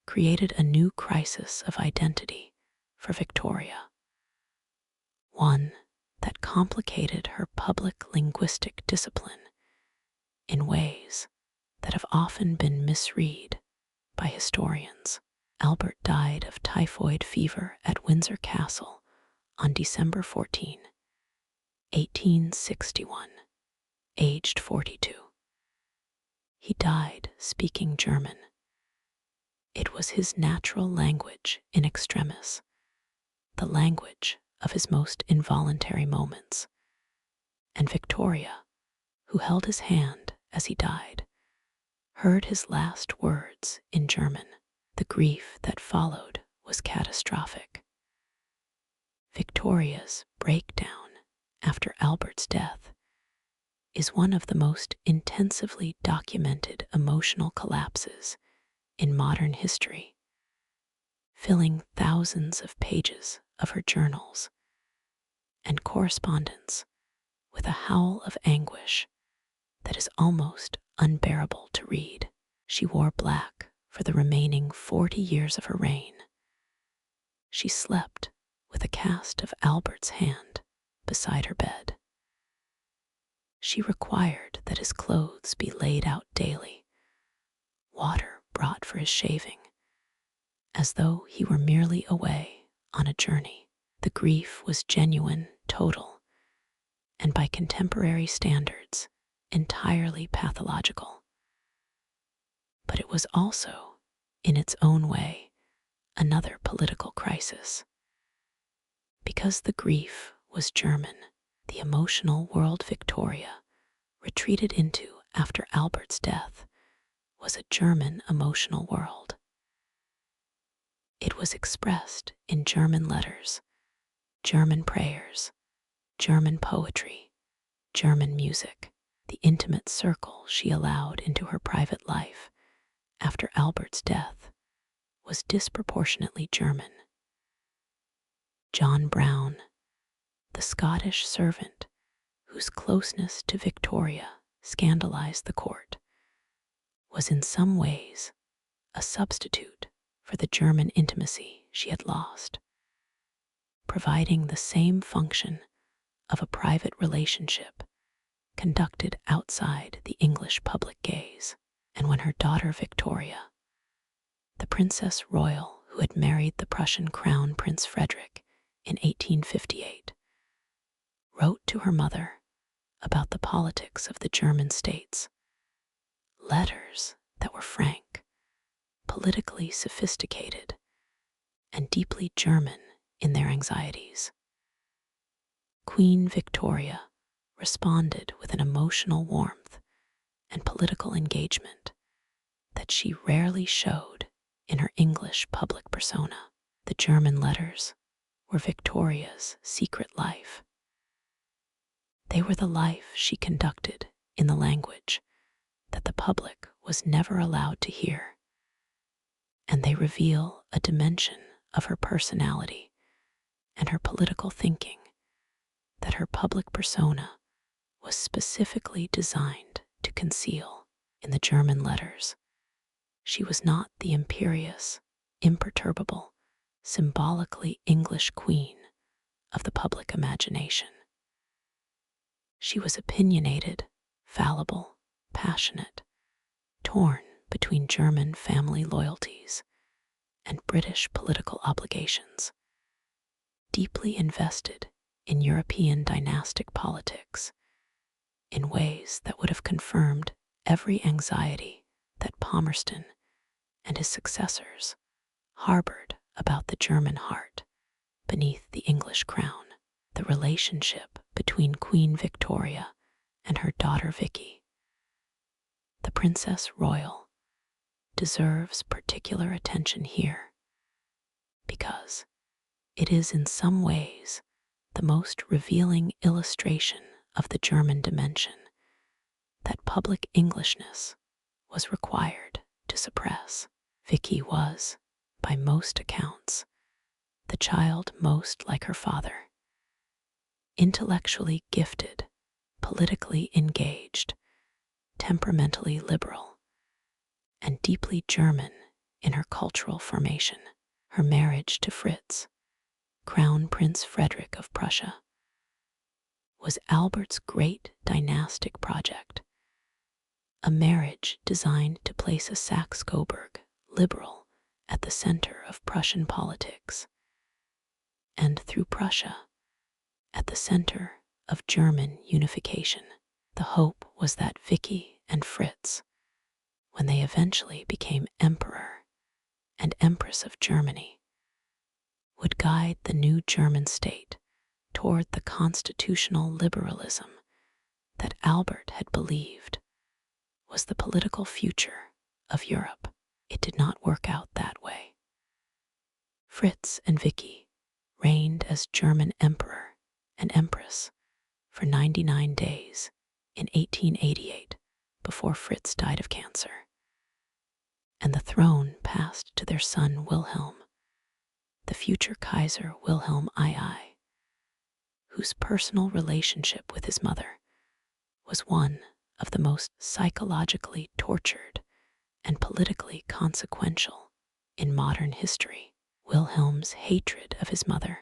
created a new crisis of identity for Victoria, one that complicated her public linguistic discipline in ways that have often been misread by historians. Albert died of typhoid fever at Windsor Castle on December 14, 1861, aged 42. He died speaking German. It was his natural language in extremis, the language of his most involuntary moments. And Victoria, who held his hand as he died, heard his last words in German. The grief that followed was catastrophic. Victoria's breakdown after Albert's death is one of the most intensively documented emotional collapses in modern history, filling thousands of pages of her journals and correspondence with a howl of anguish that is almost unbearable to read. She wore black for the remaining 40 years of her reign. She slept with a cast of Albert's hand beside her bed. She required that his clothes be laid out daily, water brought for his shaving, as though he were merely away on a journey. The grief was genuine, total, and by contemporary standards, entirely pathological. But it was also, in its own way, another political crisis. Because the grief was German, the emotional world Victoria retreated into after Albert's death was a German emotional world. It was expressed in German letters, German prayers, German poetry, German music. The intimate circle she allowed into her private life after Albert's death was disproportionately German. John Brown, the Scottish servant whose closeness to Victoria scandalized the court, was in some ways a substitute for the German intimacy she had lost, providing the same function of a private relationship conducted outside the English public gaze. And when her daughter Victoria, the Princess Royal who had married the Prussian Crown Prince Frederick in 1858, wrote to her mother about the politics of the German states, letters that were frank, politically sophisticated, and deeply German in their anxieties, Queen Victoria responded with an emotional warmth and political engagement that she rarely showed in her English public persona. The German letters were Victoria's secret life. They were the life she conducted in the language that the public was never allowed to hear, and they reveal a dimension of her personality and her political thinking that her public persona was specifically designed to conceal. In the German letters, she was not the imperious, imperturbable, symbolically English queen of the public imagination. She was opinionated, fallible, passionate, torn between German family loyalties and British political obligations, deeply invested in European dynastic politics in ways that would have confirmed every anxiety that Palmerston and his successors harbored about the German heart beneath the English crown. The relationship between Queen Victoria and her daughter Vicky, the Princess Royal, deserves particular attention here because it is in some ways the most revealing illustration of the German dimension that public Englishness was required to suppress. Vicky was, by most accounts, the child most like her father, intellectually gifted, politically engaged, temperamentally liberal, and deeply German in her cultural formation. Her marriage to Fritz, Crown Prince Frederick of Prussia, was Albert's great dynastic project, a marriage designed to place a Saxe-Coburg liberal at the center of Prussian politics, and through Prussia, at the center of German unification. The hope was that Vicky and Fritz, when they eventually became Emperor and Empress of Germany, would guide the new German state toward the constitutional liberalism that Albert had believed was the political future of Europe. It did not work out that way. Fritz and Vicky reigned as German Emperor and Empress for 99 days in 1888 before Fritz died of cancer, and the throne passed to their son Wilhelm, the future Kaiser Wilhelm II, whose personal relationship with his mother was one of the most psychologically tortured and politically consequential in modern history. Wilhelm's hatred of his mother,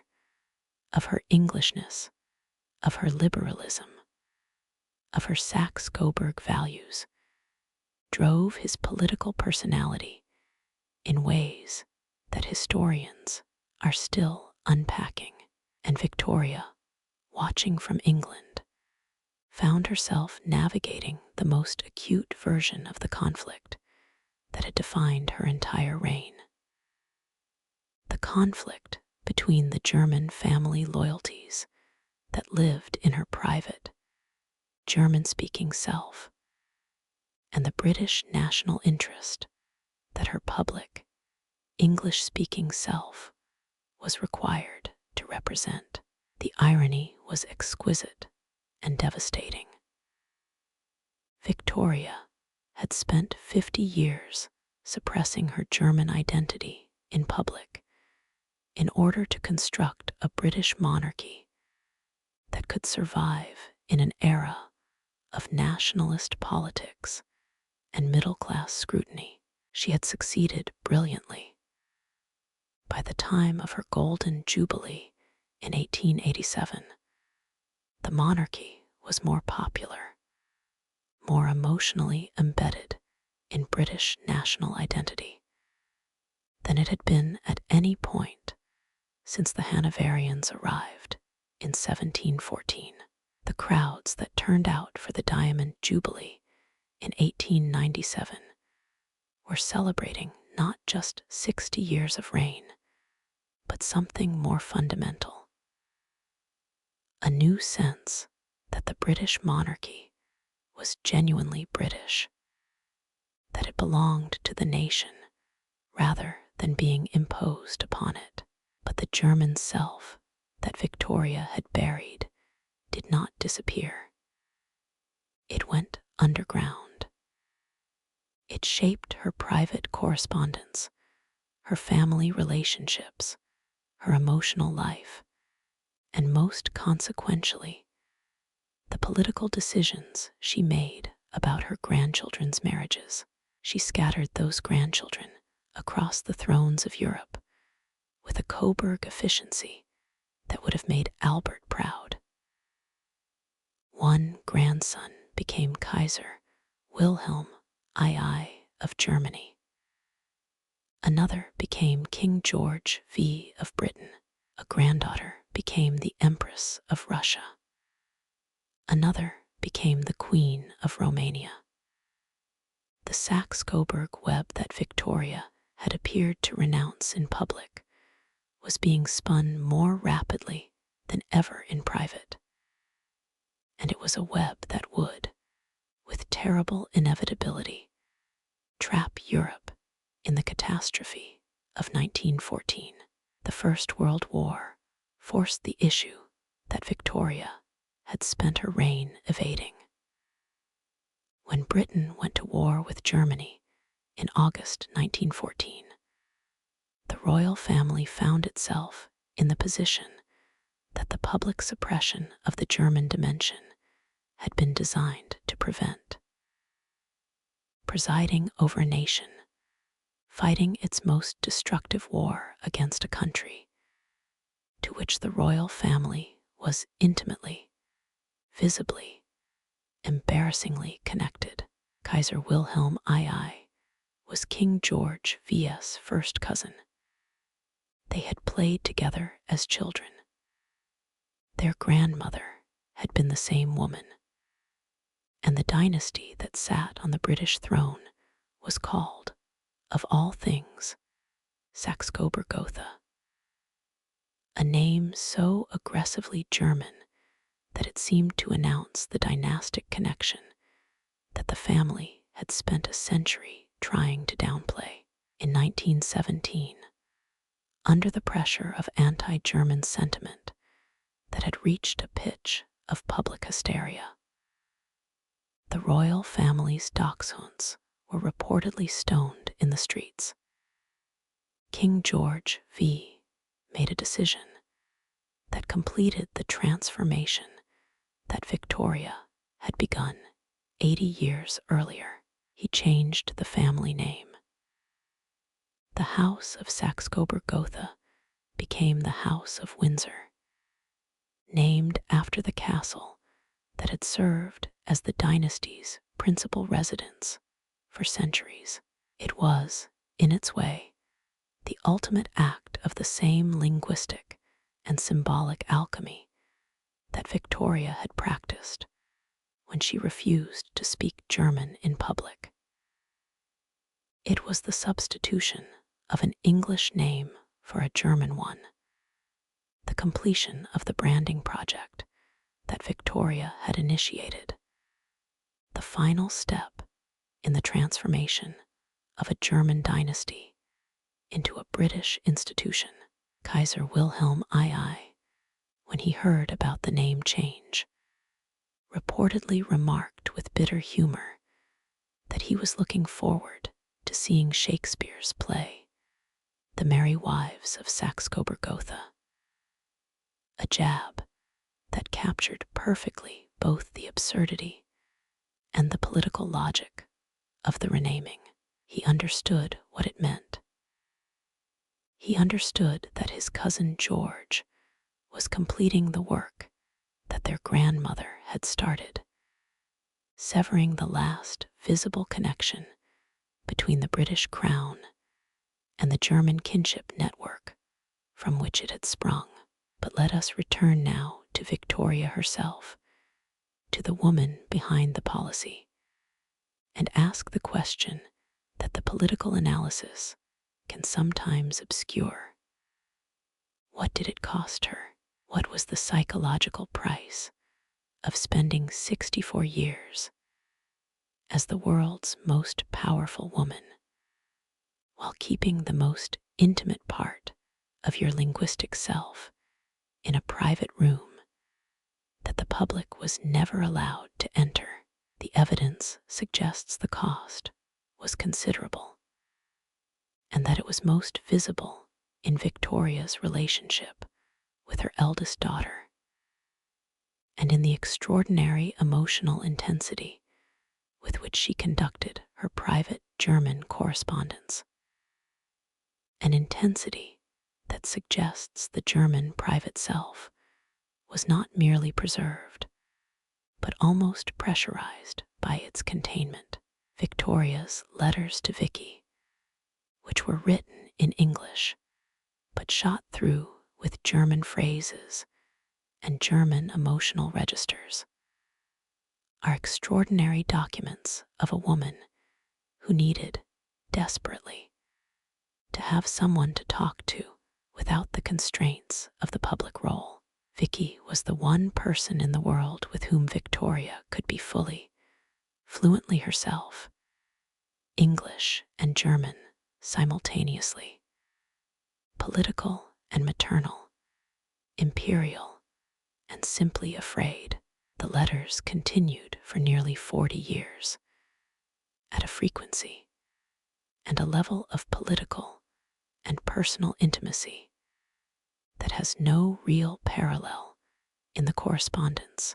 of her Englishness, of her liberalism, of her Saxe-Coburg values, drove his political personality in ways that historians are still unpacking. And Victoria, watching from England, found herself navigating the most acute version of the conflict that had defined her entire reign. The conflict between the German family loyalties that lived in her private, German-speaking self and the British national interest that her public, English-speaking self was required to represent. The irony was exquisite and devastating. Victoria had spent 50 years suppressing her German identity in public in order to construct a British monarchy that could survive in an era of nationalist politics and middle-class scrutiny. She had succeeded brilliantly. By the time of her Golden Jubilee in 1887, the monarchy was more popular, more emotionally embedded in British national identity than it had been at any point since the Hanoverians arrived in 1714. The crowds that turned out for the Diamond Jubilee in 1897 were celebrating not just 60 years of reign, but something more fundamental. A new sense that the British monarchy was genuinely British, that it belonged to the nation rather than being imposed upon it. But the German self that Victoria had buried did not disappear. It went underground. It shaped her private correspondence, her family relationships, her emotional life, and most consequentially, the political decisions she made about her grandchildren's marriages. She scattered those grandchildren across the thrones of Europe with a Coburg efficiency that would have made Albert proud. One grandson became Kaiser Wilhelm II of Germany. Another became King George V of Britain. A granddaughter became the Empress of Russia. Another became the Queen of Romania. The Saxe-Coburg web that Victoria had appeared to renounce in public was being spun more rapidly than ever in private. And it was a web that would, with terrible inevitability, trap Europe in the catastrophe of 1914. The First World War forced the issue that Victoria had spent her reign evading. When Britain went to war with Germany in August 1914, the royal family found itself in the position that the public suppression of the German dimension had been designed to prevent. Presiding over a nation fighting its most destructive war against a country to which the royal family was intimately, visibly, embarrassingly connected. Kaiser Wilhelm II was King George VI's first cousin. They had played together as children. Their grandmother had been the same woman, and the dynasty that sat on the British throne was called, of all things, Saxe-Coburg-Gotha, a name so aggressively German that it seemed to announce the dynastic connection that the family had spent a century trying to downplay. In 1917, under the pressure of anti-German sentiment that had reached a pitch of public hysteria, the royal family's dachshunds were reportedly stoned in the streets. King George V made a decision that completed the transformation that Victoria had begun 80 years earlier. He changed the family name. The House of Saxe-Coburg-Gotha became the House of Windsor, named after the castle that had served as the dynasty's principal residence for centuries. It was, in its way, the ultimate act of the same linguistic and symbolic alchemy that Victoria had practiced when she refused to speak German in public. It was the substitution of an English name for a German one, the completion of the branding project that Victoria had initiated, the final step in the transformation of a German dynasty into a British institution. Kaiser Wilhelm II, when he heard about the name change, reportedly remarked with bitter humor that he was looking forward to seeing Shakespeare's play, The Merry Wives of Saxe-Coburg-Gotha, a jab that captured perfectly both the absurdity and the political logic of the renaming. He understood what it meant. He understood that his cousin George was completing the work that their grandmother had started, severing the last visible connection between the British crown and the German kinship network from which it had sprung. But let us return now to Victoria herself, to the woman behind the policy, and ask the question that the political analysis can sometimes obscure. What did it cost her? What was the psychological price of spending 64 years as the world's most powerful woman, while keeping the most intimate part of your linguistic self in a private room that the public was never allowed to enter? The evidence suggests the cost was considerable, and that it was most visible in Victoria's relationship with her eldest daughter, and in the extraordinary emotional intensity with which she conducted her private German correspondence, an intensity that suggests the German private self was not merely preserved, but almost pressurized by its containment. Victoria's letters to Vicky, which were written in English, but shot through with German phrases and German emotional registers, are extraordinary documents of a woman who needed, desperately, to have someone to talk to without the constraints of the public role. Vicky was the one person in the world with whom Victoria could be fully, fluently herself, English and German simultaneously, political and maternal, imperial and simply afraid. The letters continued for nearly 40 years, at a frequency and a level of political and personal intimacy that has no real parallel in the correspondence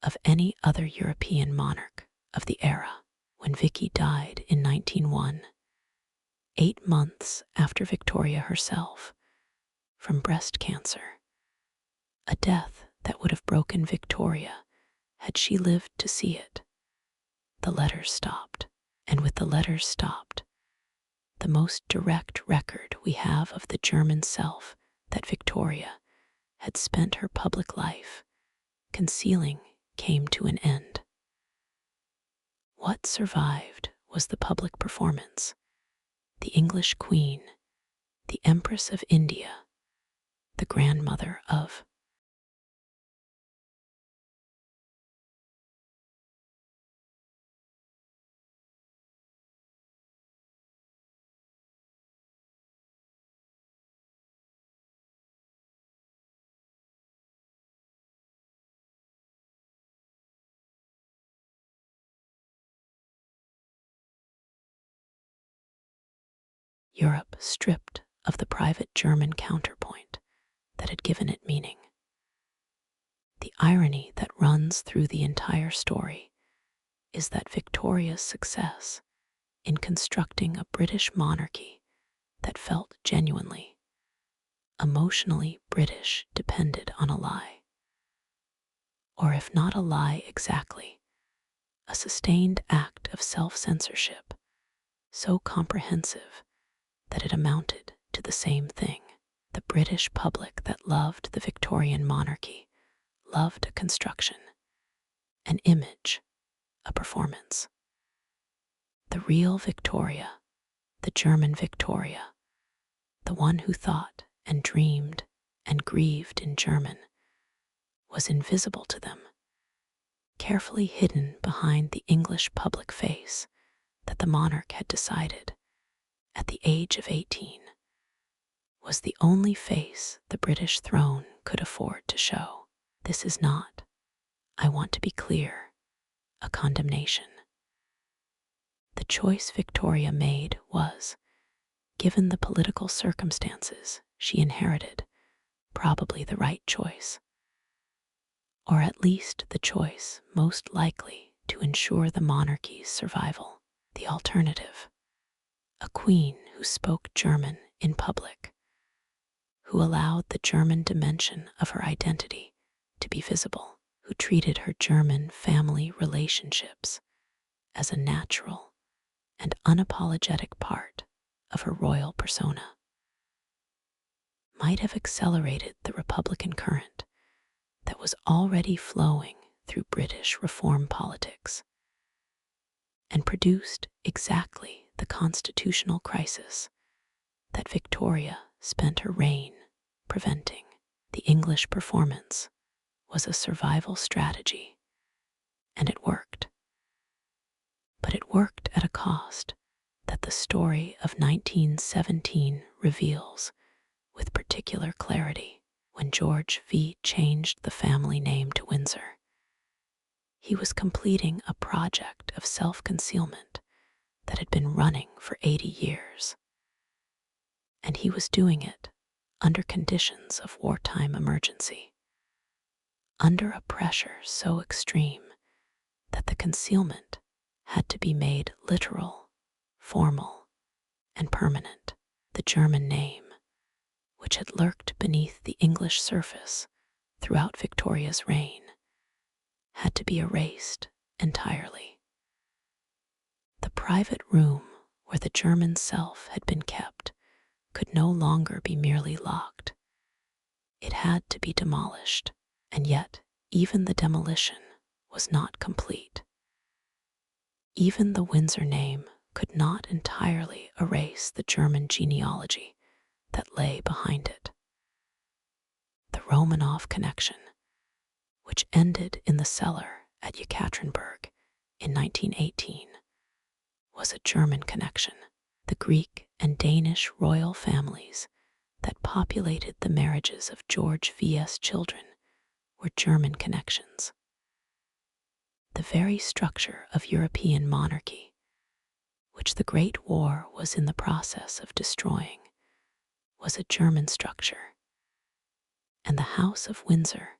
of any other European monarch of the era. When Vicky died in 1901, 8 months after Victoria herself, from breast cancer, a death that would have broken Victoria had she lived to see it. The letters stopped, and with the letters stopped, the most direct record we have of the German self that Victoria had spent her public life concealing came to an end. What survived was the public performance, the English Queen, the Empress of India, the grandmother of Europe stripped of the private German counterpoint that had given it meaning. The irony that runs through the entire story is that Victoria's success in constructing a British monarchy that felt genuinely, emotionally British depended on a lie. Or if not a lie exactly, a sustained act of self-censorship, so comprehensive that it amounted to the same thing. The British public that loved the Victorian monarchy loved a construction, an image, a performance. The real Victoria, the German Victoria, the one who thought and dreamed and grieved in German, was invisible to them, carefully hidden behind the English public face that the monarch had decided, at the age of 18, was the only face the British throne could afford to show. This is not, I want to be clear, a condemnation. The choice Victoria made was, given the political circumstances she inherited, probably the right choice, or at least the choice most likely to ensure the monarchy's survival. The alternative, a queen who spoke German in public, who allowed the German dimension of her identity to be visible, who treated her German family relationships as a natural and unapologetic part of her royal persona, might have accelerated the Republican current that was already flowing through British reform politics and produced exactly the constitutional crisis that Victoria spent her reign preventing. The English performance was a survival strategy, and it worked. But it worked at a cost that the story of 1917 reveals with particular clarity. When George V changed the family name to Windsor, he was completing a project of self-concealment that had been running for 80 years. And he was doing it under conditions of wartime emergency, under a pressure so extreme that the concealment had to be made literal, formal, and permanent. The German name, which had lurked beneath the English surface throughout Victoria's reign, had to be erased entirely. The private room where the German self had been kept could no longer be merely locked. It had to be demolished, and yet even the demolition was not complete. Even the Windsor name could not entirely erase the German genealogy that lay behind it. The Romanov connection, which ended in the cellar at Yekaterinburg in 1918, was a German connection. The Greek and Danish royal families that populated the marriages of George V's children were German connections. The very structure of European monarchy, which the Great War was in the process of destroying, was a German structure, and the House of Windsor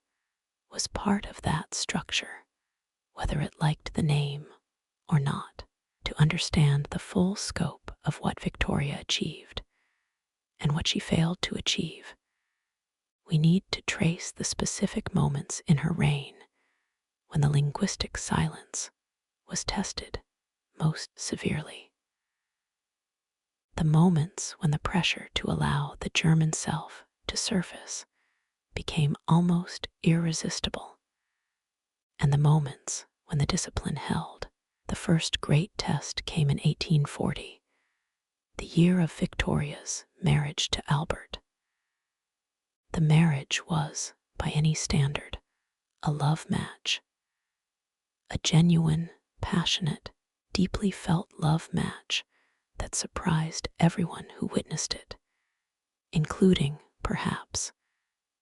was part of that structure, whether it liked the name or not. To understand the full scope of what Victoria achieved and what she failed to achieve, we need to trace the specific moments in her reign when the linguistic silence was tested most severely. The moments when the pressure to allow the German self to surface became almost irresistible, and the moments when the discipline held. The first great test came in 1840, the year of Victoria's marriage to Albert. The marriage was, by any standard, a love match, a genuine, passionate, deeply felt love match that surprised everyone who witnessed it, including, perhaps,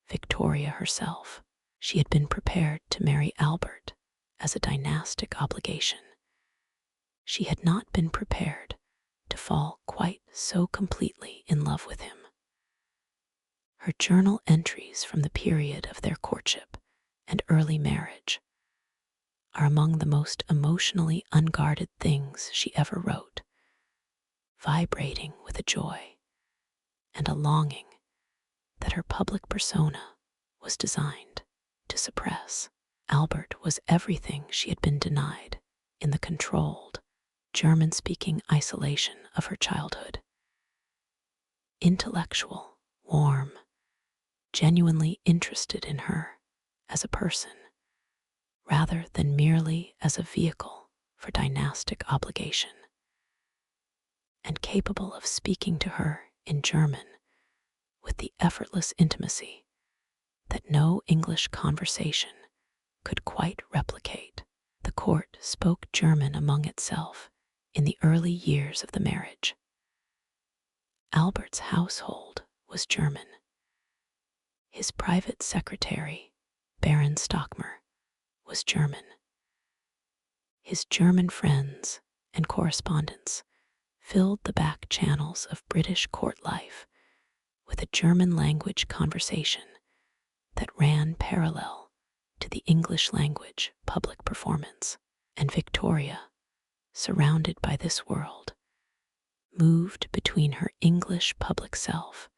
Victoria herself. She had been prepared to marry Albert as a dynastic obligation. She had not been prepared to fall quite so completely in love with him. Her journal entries from the period of their courtship and early marriage are among the most emotionally unguarded things she ever wrote, vibrating with a joy and a longing that her public persona was designed to suppress. Albert was everything she had been denied in the controlled, German-speaking isolation of her childhood. Intellectual, warm, genuinely interested in her as a person, rather than merely as a vehicle for dynastic obligation, and capable of speaking to her in German with the effortless intimacy that no English conversation could quite replicate. The court spoke German among itself in the early years of the marriage. Albert's household was German. His private secretary, Baron Stockmar, was German. His German friends and correspondents filled the back channels of British court life with a German language conversation that ran parallel to the English language public performance, and Victoria, surrounded by this world, moved between her English public self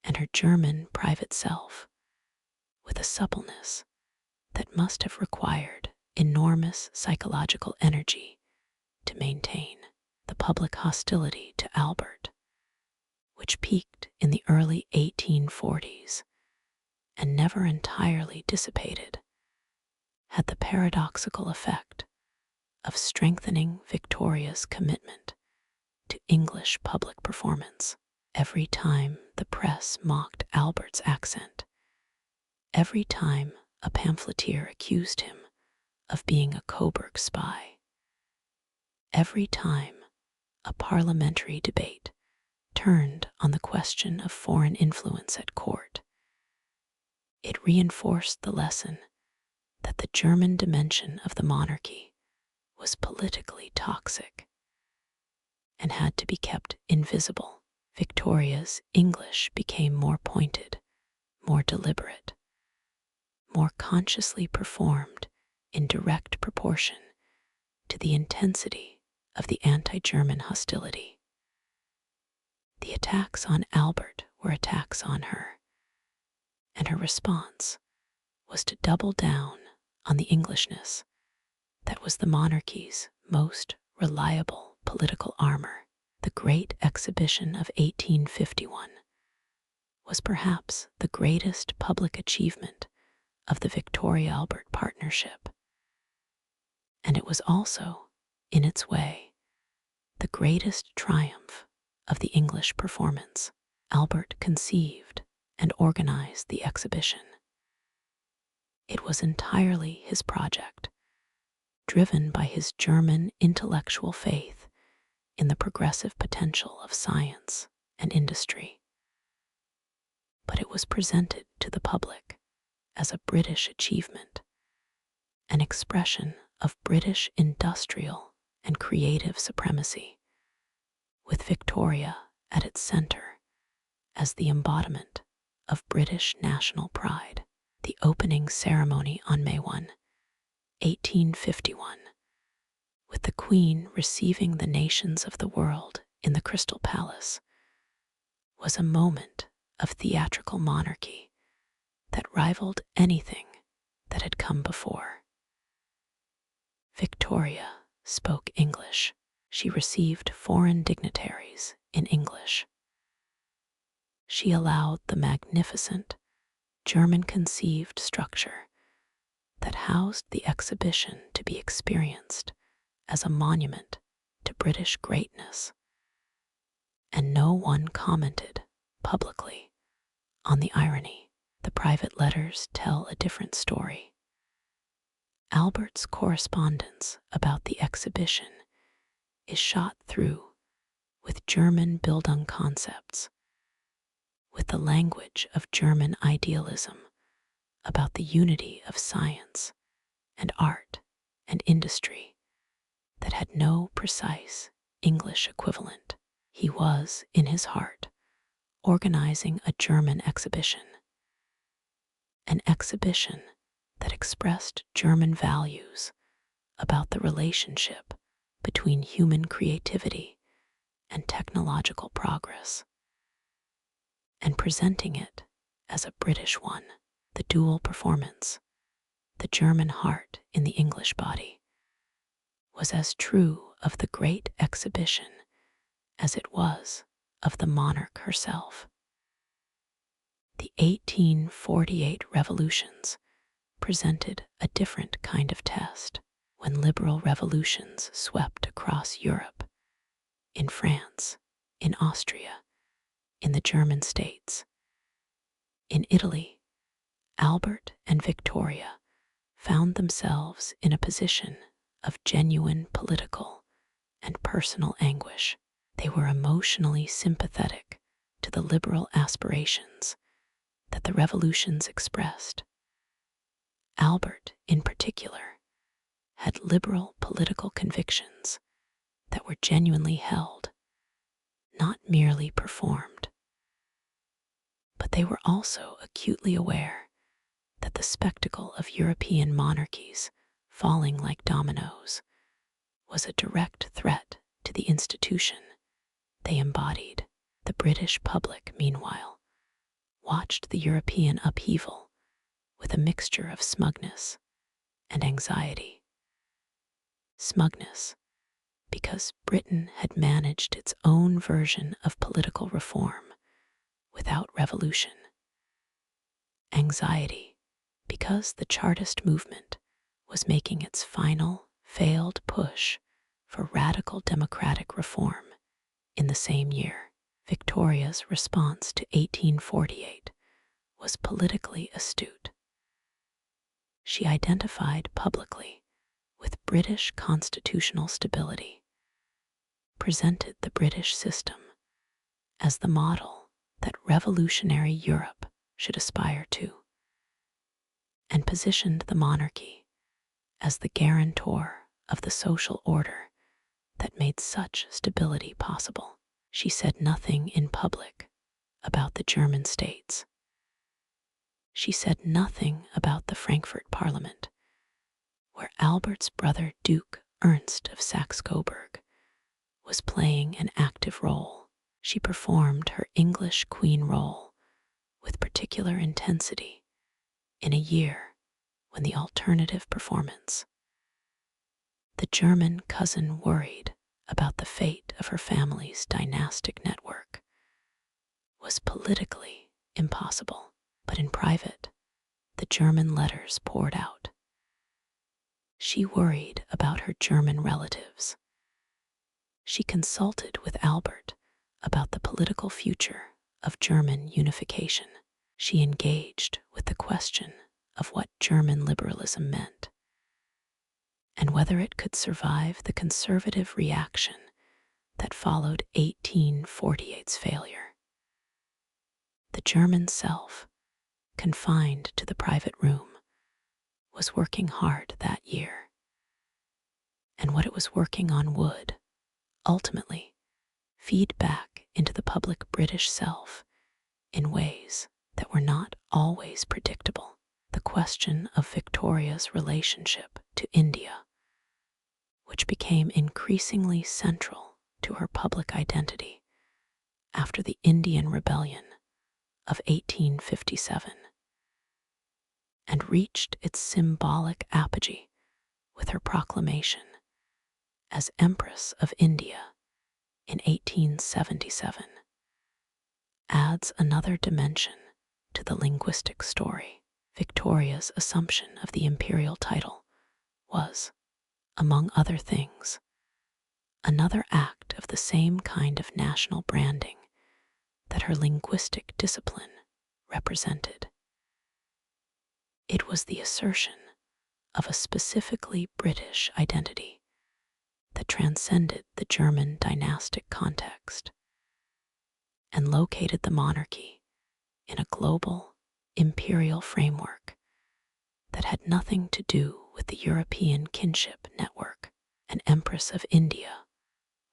and her German private self with a suppleness that must have required enormous psychological energy to maintain. The public hostility to Albert, which peaked in the early 1840s and never entirely dissipated, had the paradoxical effect of strengthening Victoria's commitment to English public performance. Every time the press mocked Albert's accent, every time a pamphleteer accused him of being a Coburg spy, every time a parliamentary debate turned on the question of foreign influence at court, it reinforced the lesson that the German dimension of the monarchy was politically toxic and had to be kept invisible. Victoria's English became more pointed, more deliberate, more consciously performed in direct proportion to the intensity of the anti-German hostility. The attacks on Albert were attacks on her, and her response was to double down on the Englishness that was the monarchy's most reliable political armor. The Great Exhibition of 1851 was perhaps the greatest public achievement of the Victoria-Albert partnership, and it was also, in its way, the greatest triumph of the English performance. Albert conceived and organized the exhibition. It was entirely his project, driven by his German intellectual faith in the progressive potential of science and industry. But it was presented to the public as a British achievement, an expression of British industrial and creative supremacy, with Victoria at its center as the embodiment of British national pride. The opening ceremony on May 1, 1851, with the Queen receiving the nations of the world in the Crystal Palace was a moment of theatrical monarchy that rivaled anything that had come before. Victoria spoke English. She received foreign dignitaries in English. She allowed the magnificent German-conceived structure that housed the exhibition to be experienced as a monument to British greatness, and no one commented publicly on the irony. The private letters tell a different story. Albert's correspondence about the exhibition is shot through with German Bildung concepts, with the language of German idealism about the unity of science and art and industry that had no precise English equivalent. He was, in his heart, organizing a German exhibition, an exhibition that expressed German values about the relationship between human creativity and technological progress, and presenting it as a British one. The dual performance, the German heart in the English body, was as true of the great exhibition as it was of the monarch herself. The 1848 revolutions presented a different kind of test. When liberal revolutions swept across Europe, in France, in Austria, in the German states, in Italy, Albert and Victoria found themselves in a position of genuine political and personal anguish. They were emotionally sympathetic to the liberal aspirations that the revolutions expressed. Albert, in particular, had liberal political convictions that were genuinely held, not merely performed. But they were also acutely aware that the spectacle of European monarchies falling like dominoes was a direct threat to the institution they embodied. The British public, meanwhile, watched the European upheaval with a mixture of smugness and anxiety. Smugness, because Britain had managed its own version of political reform without revolution. Anxiety, because the Chartist movement was making its final, failed push for radical democratic reform in the same year. Victoria's response to 1848 was politically astute. She identified publicly with British constitutional stability, presented the British system as the model that revolutionary Europe should aspire to, and positioned the monarchy as the guarantor of the social order that made such stability possible. She said nothing in public about the German states. She said nothing about the Frankfurt Parliament, where Albert's brother Duke Ernst of Saxe-Coburg was playing an active role. She performed her English queen role with particular intensity in a year when the alternative performance, the German cousin worried about the fate of her family's dynastic network, was politically impossible. But in private, the German letters poured out. She worried about her German relatives. She consulted with Albert about the political future of German unification. She engaged with the question of what German liberalism meant, and whether it could survive the conservative reaction that followed 1848's failure. The German self, confined to the private room, was working hard that year, and what it was working on would, ultimately, feed back into the public British self in ways that were not always predictable. The question of Victoria's relationship to India, which became increasingly central to her public identity after the Indian Rebellion of 1857 and reached its symbolic apogee with her proclamation as Empress of India in 1877, adds another dimension to the linguistic story. Victoria's assumption of the imperial title was, among other things, another act of the same kind of national branding that her linguistic discipline represented. It was the assertion of a specifically British identity that transcended the German dynastic context and located the monarchy in a global, imperial framework that had nothing to do with the European kinship network. An Empress of India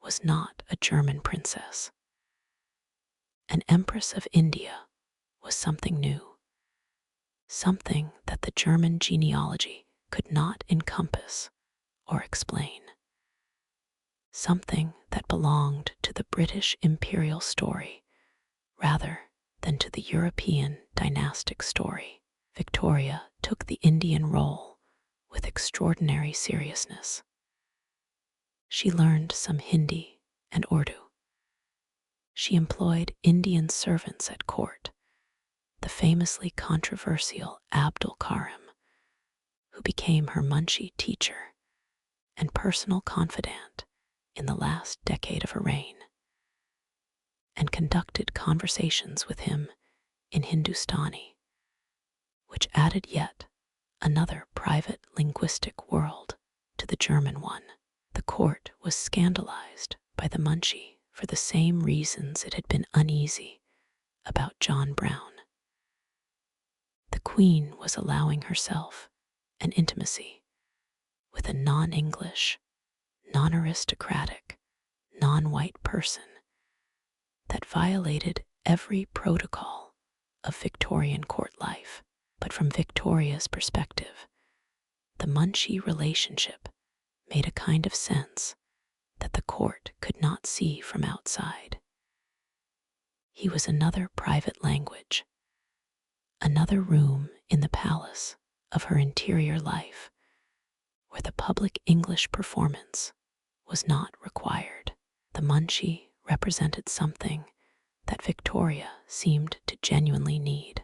was not a German princess. An Empress of India was something new, something that the German genealogy could not encompass or explain, something that belonged to the British imperial story rather than to the European dynastic story. Victoria took the Indian role with extraordinary seriousness. She learned some Hindi and Urdu. She employed Indian servants at court, the famously controversial Abdul Karim, who became her Munshi teacher and personal confidant in the last decade of her reign, and conducted conversations with him in Hindustani, which added yet another private linguistic world to the German one. The court was scandalized by the Munshi for the same reasons it had been uneasy about John Brown. The Queen was allowing herself an intimacy with a non-English, non-aristocratic, non-white person that violated every protocol of Victorian court life. But from Victoria's perspective, the Munshi relationship made a kind of sense that the court could not see from outside. He was another private language, another room in the palace of her interior life, where the public English performance was not required. The Munshi represented something that Victoria seemed to genuinely need.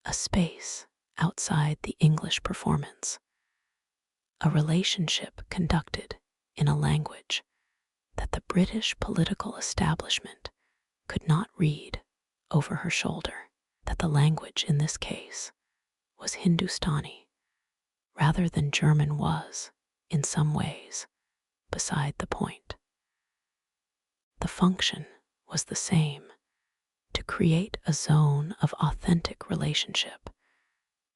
A space outside the English performance, a relationship conducted in a language that the British political establishment could not read over her shoulder, that the language in this case was Hindustani rather than German was, in some ways, beside the point. The function was the same, to create a zone of authentic relationship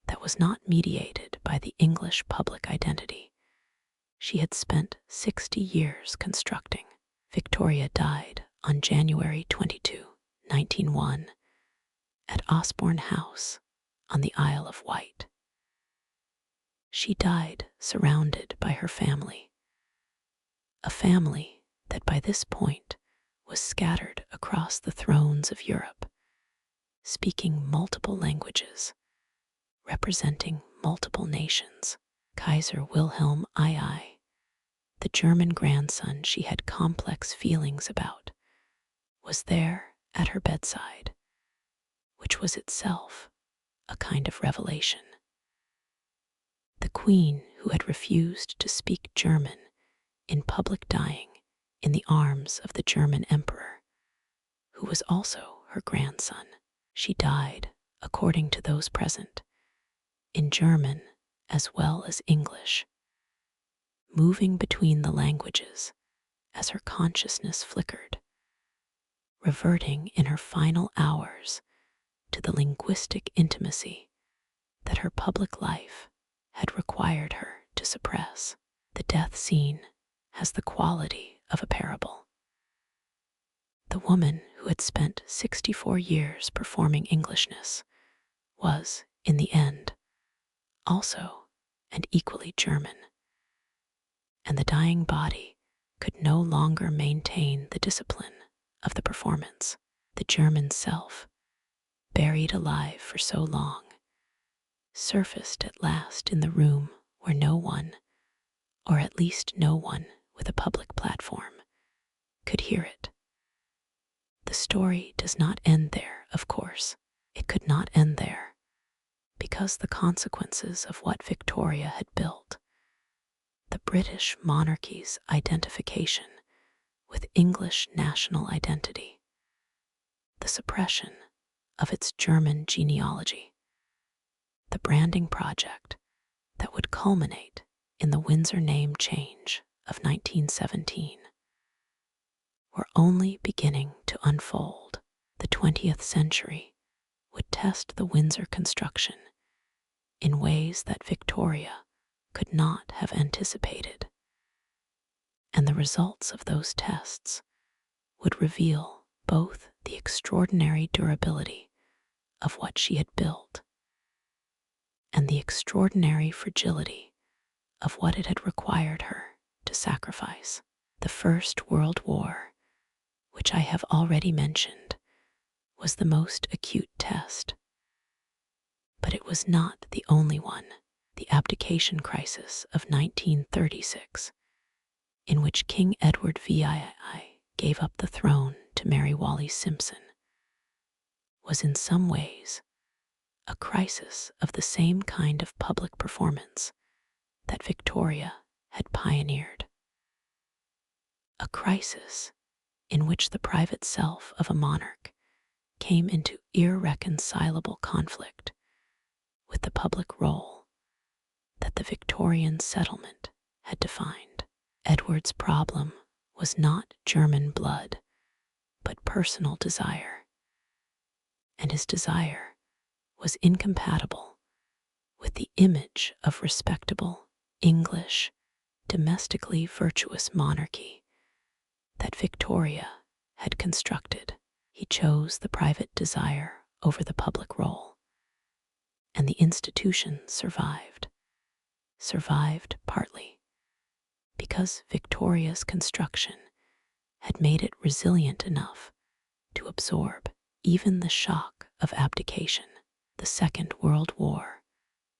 that was not mediated by the English public identity she had spent 60 years constructing. Victoria died on January 22, 1901, at Osborne House on the Isle of Wight. She died surrounded by her family, a family that by this point was scattered across the thrones of Europe, speaking multiple languages, representing multiple nations. Kaiser Wilhelm II, the German grandson she had complex feelings about, was there at her bedside, which was itself a kind of revelation. The Queen, who had refused to speak German in public, dying in the arms of the German Emperor, who was also her grandson. She died, according to those present, in German as well as English, moving between the languages as her consciousness flickered, reverting in her final hours to the linguistic intimacy that her public life had required her to suppress. The death scene has the quality of a parable. The woman who had spent 64 years performing Englishness was, in the end, also and equally German, and the dying body could no longer maintain the discipline of the performance. The German self, buried alive for so long, surfaced at last in the room where no one, or at least no one with a public platform, could hear it. The story does not end there, of course. It could not end there, because the consequences of what Victoria had built, the British monarchy's identification with English national identity, the suppression of its German genealogy, the branding project that would culminate in the Windsor name change of 1917, were only beginning to unfold. The 20th century would test the Windsor construction in ways that Victoria could not have anticipated, and the results of those tests would reveal both the extraordinary durability of what she had built and the extraordinary fragility of what it had required her to sacrifice. The First World War, which I have already mentioned, was the most acute test. But it was not the only one. The abdication crisis of 1936, in which King Edward VII gave up the throne to Mary Wallis Simpson, was in some ways a crisis of the same kind of public performance that Victoria had pioneered. A crisis in which the private self of a monarch came into irreconcilable conflict with the public role that the Victorian settlement had defined. Edward's problem was not German blood, but personal desire, and his desire was incompatible with the image of respectable, English, domestically virtuous monarchy that Victoria had constructed. He chose the private desire over the public role, and the institution survived partly because Victoria's construction had made it resilient enough to absorb even the shock of abdication. The Second World War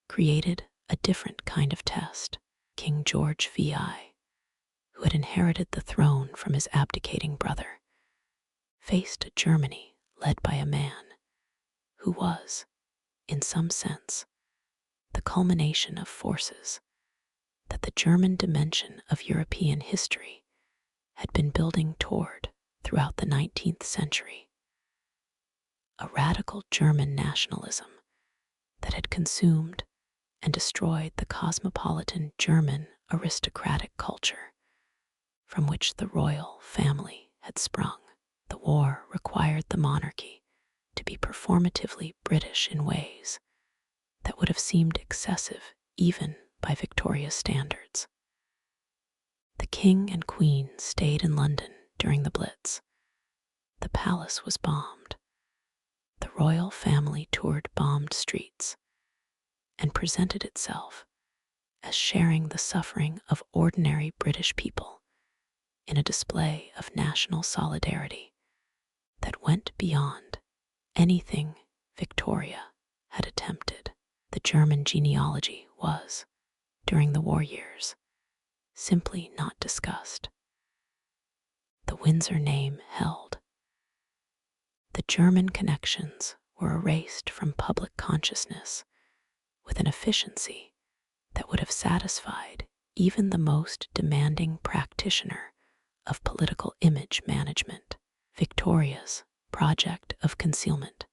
created a different kind of test. King George VI, who had inherited the throne from his abdicating brother, faced a Germany led by a man who was, in some sense, the culmination of forces that the German dimension of European history had been building toward throughout the 19th century. A radical German nationalism that had consumed and destroyed the cosmopolitan German aristocratic culture from which the royal family had sprung. The war required the monarchy to be performatively British in ways that would have seemed excessive even by Victoria's standards. The king and queen stayed in London during the Blitz. The palace was bombed. The royal family toured bombed streets and presented itself as sharing the suffering of ordinary British people in a display of national solidarity that went beyond anything Victoria had attempted. The German genealogy was, during the war years, simply not discussed. The Windsor name held. The German connections were erased from public consciousness with an efficiency that would have satisfied even the most demanding practitioner of political image management. Victoria's project of concealment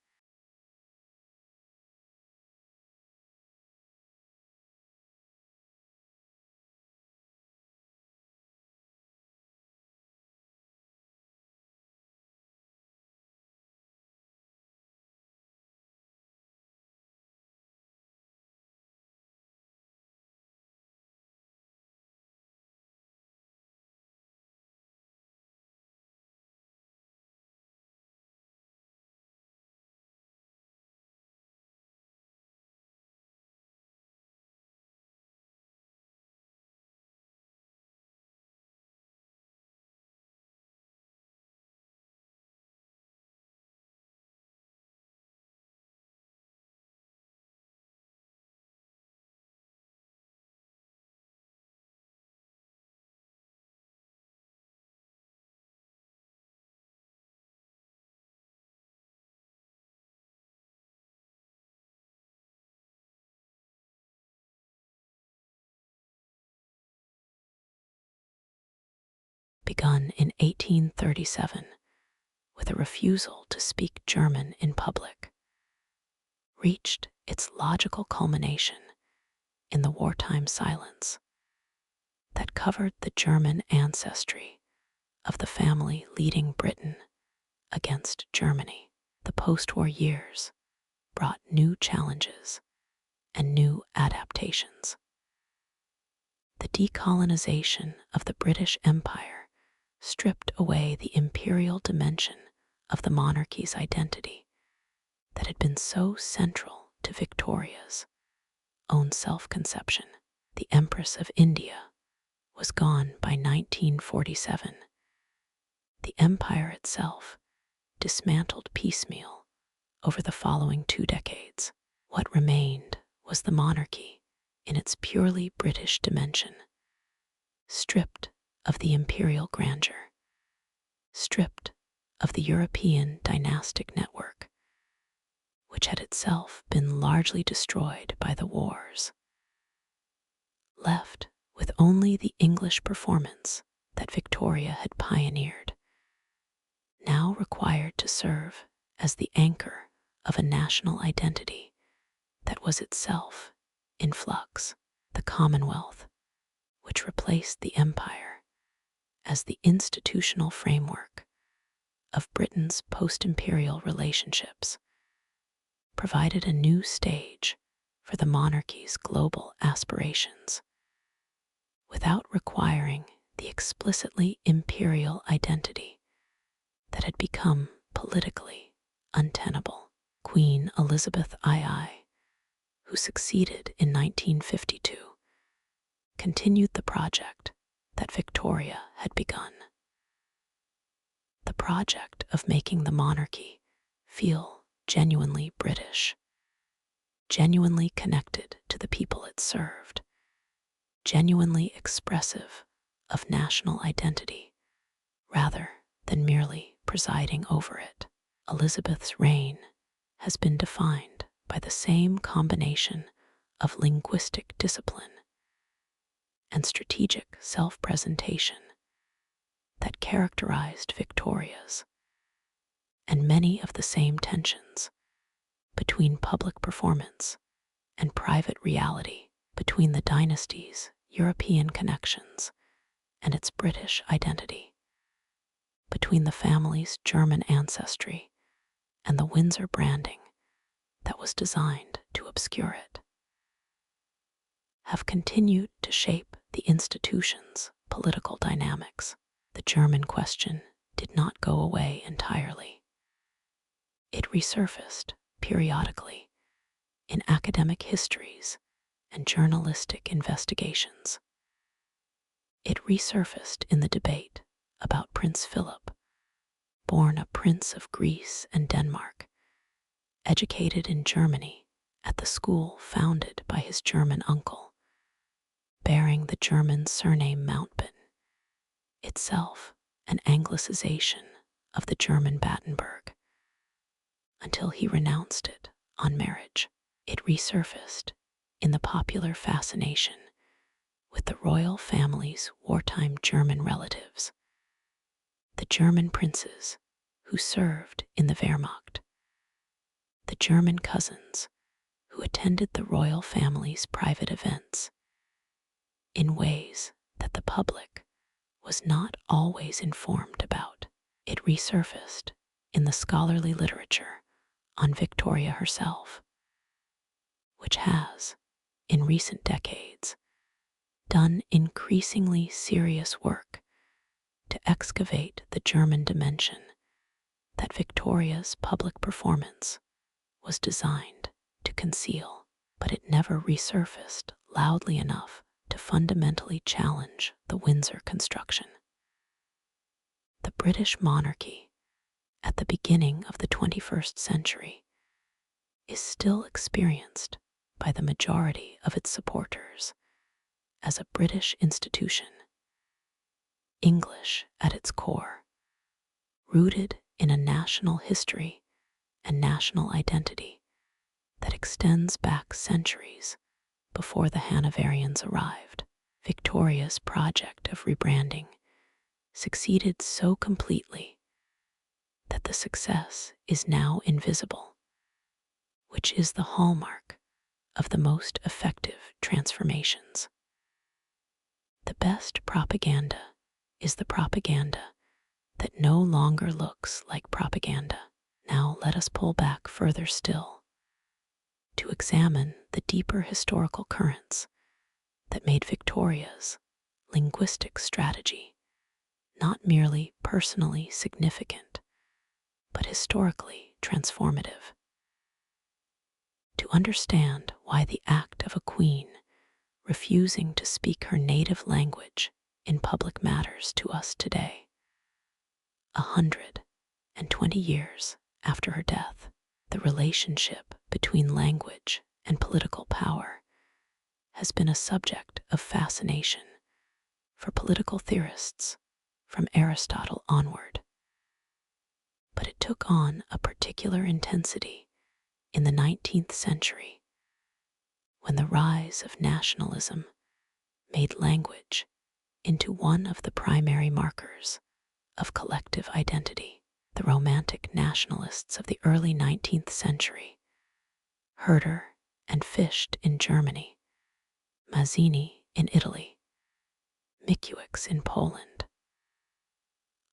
begun in 1837 with a refusal to speak German in public, reached its logical culmination in the wartime silence that covered the German ancestry of the family leading Britain against Germany. The post-war years brought new challenges and new adaptations. The decolonization of the British Empire stripped away the imperial dimension of the monarchy's identity that had been so central to Victoria's own self-conception. The Empress of India was gone by 1947. The empire itself dismantled piecemeal over the following 2 decades. What remained was the monarchy in its purely British dimension, stripped of the imperial grandeur, stripped of the European dynastic network, which had itself been largely destroyed by the wars, left with only the English performance that Victoria had pioneered, now required to serve as the anchor of a national identity that was itself in flux. The Commonwealth, which replaced the Empire as the institutional framework of Britain's post-imperial relationships, provided a new stage for the monarchy's global aspirations, without requiring the explicitly imperial identity that had become politically untenable. Queen Elizabeth II, who succeeded in 1952, continued the project that Victoria had begun. The project of making the monarchy feel genuinely British, genuinely connected to the people it served, genuinely expressive of national identity, rather than merely presiding over it. Elizabeth's reign has been defined by the same combination of linguistic discipline and strategic self-presentation that characterized Victoria's, and many of the same tensions between public performance and private reality, between the dynasty's European connections and its British identity, between the family's German ancestry and the Windsor branding that was designed to obscure it, have continued to shape the institution's political dynamics. The German question did not go away entirely. It resurfaced periodically in academic histories and journalistic investigations. It resurfaced in the debate about Prince Philip, born a prince of Greece and Denmark, educated in Germany at the school founded by his German uncle, bearing the German surname Mountbatten, itself an anglicization of the German Battenberg, until he renounced it on marriage. It resurfaced in the popular fascination with the royal family's wartime German relatives, the German princes who served in the Wehrmacht, the German cousins who attended the royal family's private events in ways that the public was not always informed about. It resurfaced in the scholarly literature on Victoria herself, which has, in recent decades, done increasingly serious work to excavate the German dimension that Victoria's public performance was designed to conceal, but it never resurfaced loudly enough to fundamentally challenge the Windsor construction. The British monarchy, at the beginning of the 21st century, is still experienced by the majority of its supporters as a British institution, English at its core, rooted in a national history and national identity that extends back centuries before the Hanoverians arrived. Victoria's project of rebranding succeeded so completely that the success is now invisible, which is the hallmark of the most effective transformations. The best propaganda is the propaganda that no longer looks like propaganda. Now let us pull back further still to examine the deeper historical currents that made Victoria's linguistic strategy not merely personally significant, but historically transformative. To understand why the act of a queen refusing to speak her native language in public matters to us today, 120 years after her death, the relationship between language and political power has been a subject of fascination for political theorists from Aristotle onward. But it took on a particular intensity in the 19th century when the rise of nationalism made language into one of the primary markers of collective identity. The romantic nationalists of the early 19th century, Herder and Fichte in Germany, Mazzini in Italy, Mickiewicz in Poland,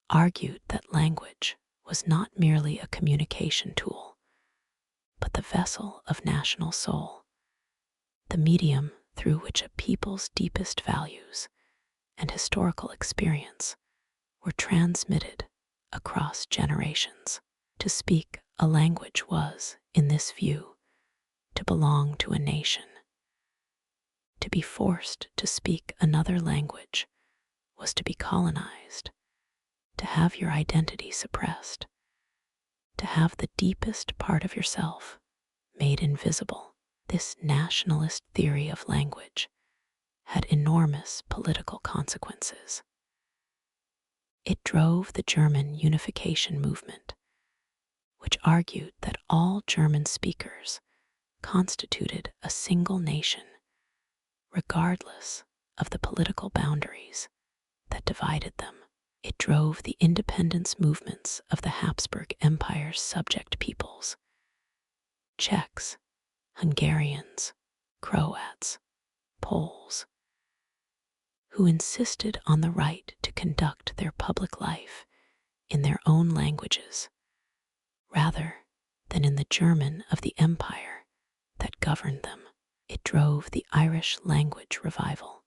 argued that language was not merely a communication tool, but the vessel of national soul, the medium through which a people's deepest values and historical experience were transmitted across generations. To speak a language was, in this view, to belong to a nation. To be forced to speak another language was to be colonized, to have your identity suppressed, to have the deepest part of yourself made invisible. This nationalist theory of language had enormous political consequences. It drove the German unification movement, which argued that all German speakers constituted a single nation, regardless of the political boundaries that divided them. It drove the independence movements of the Habsburg Empire's subject peoples, Czechs, Hungarians, Croats, Poles, who insisted on the right to conduct their public life in their own languages, rather than in the German of the empire that governed them. It drove the Irish language revival,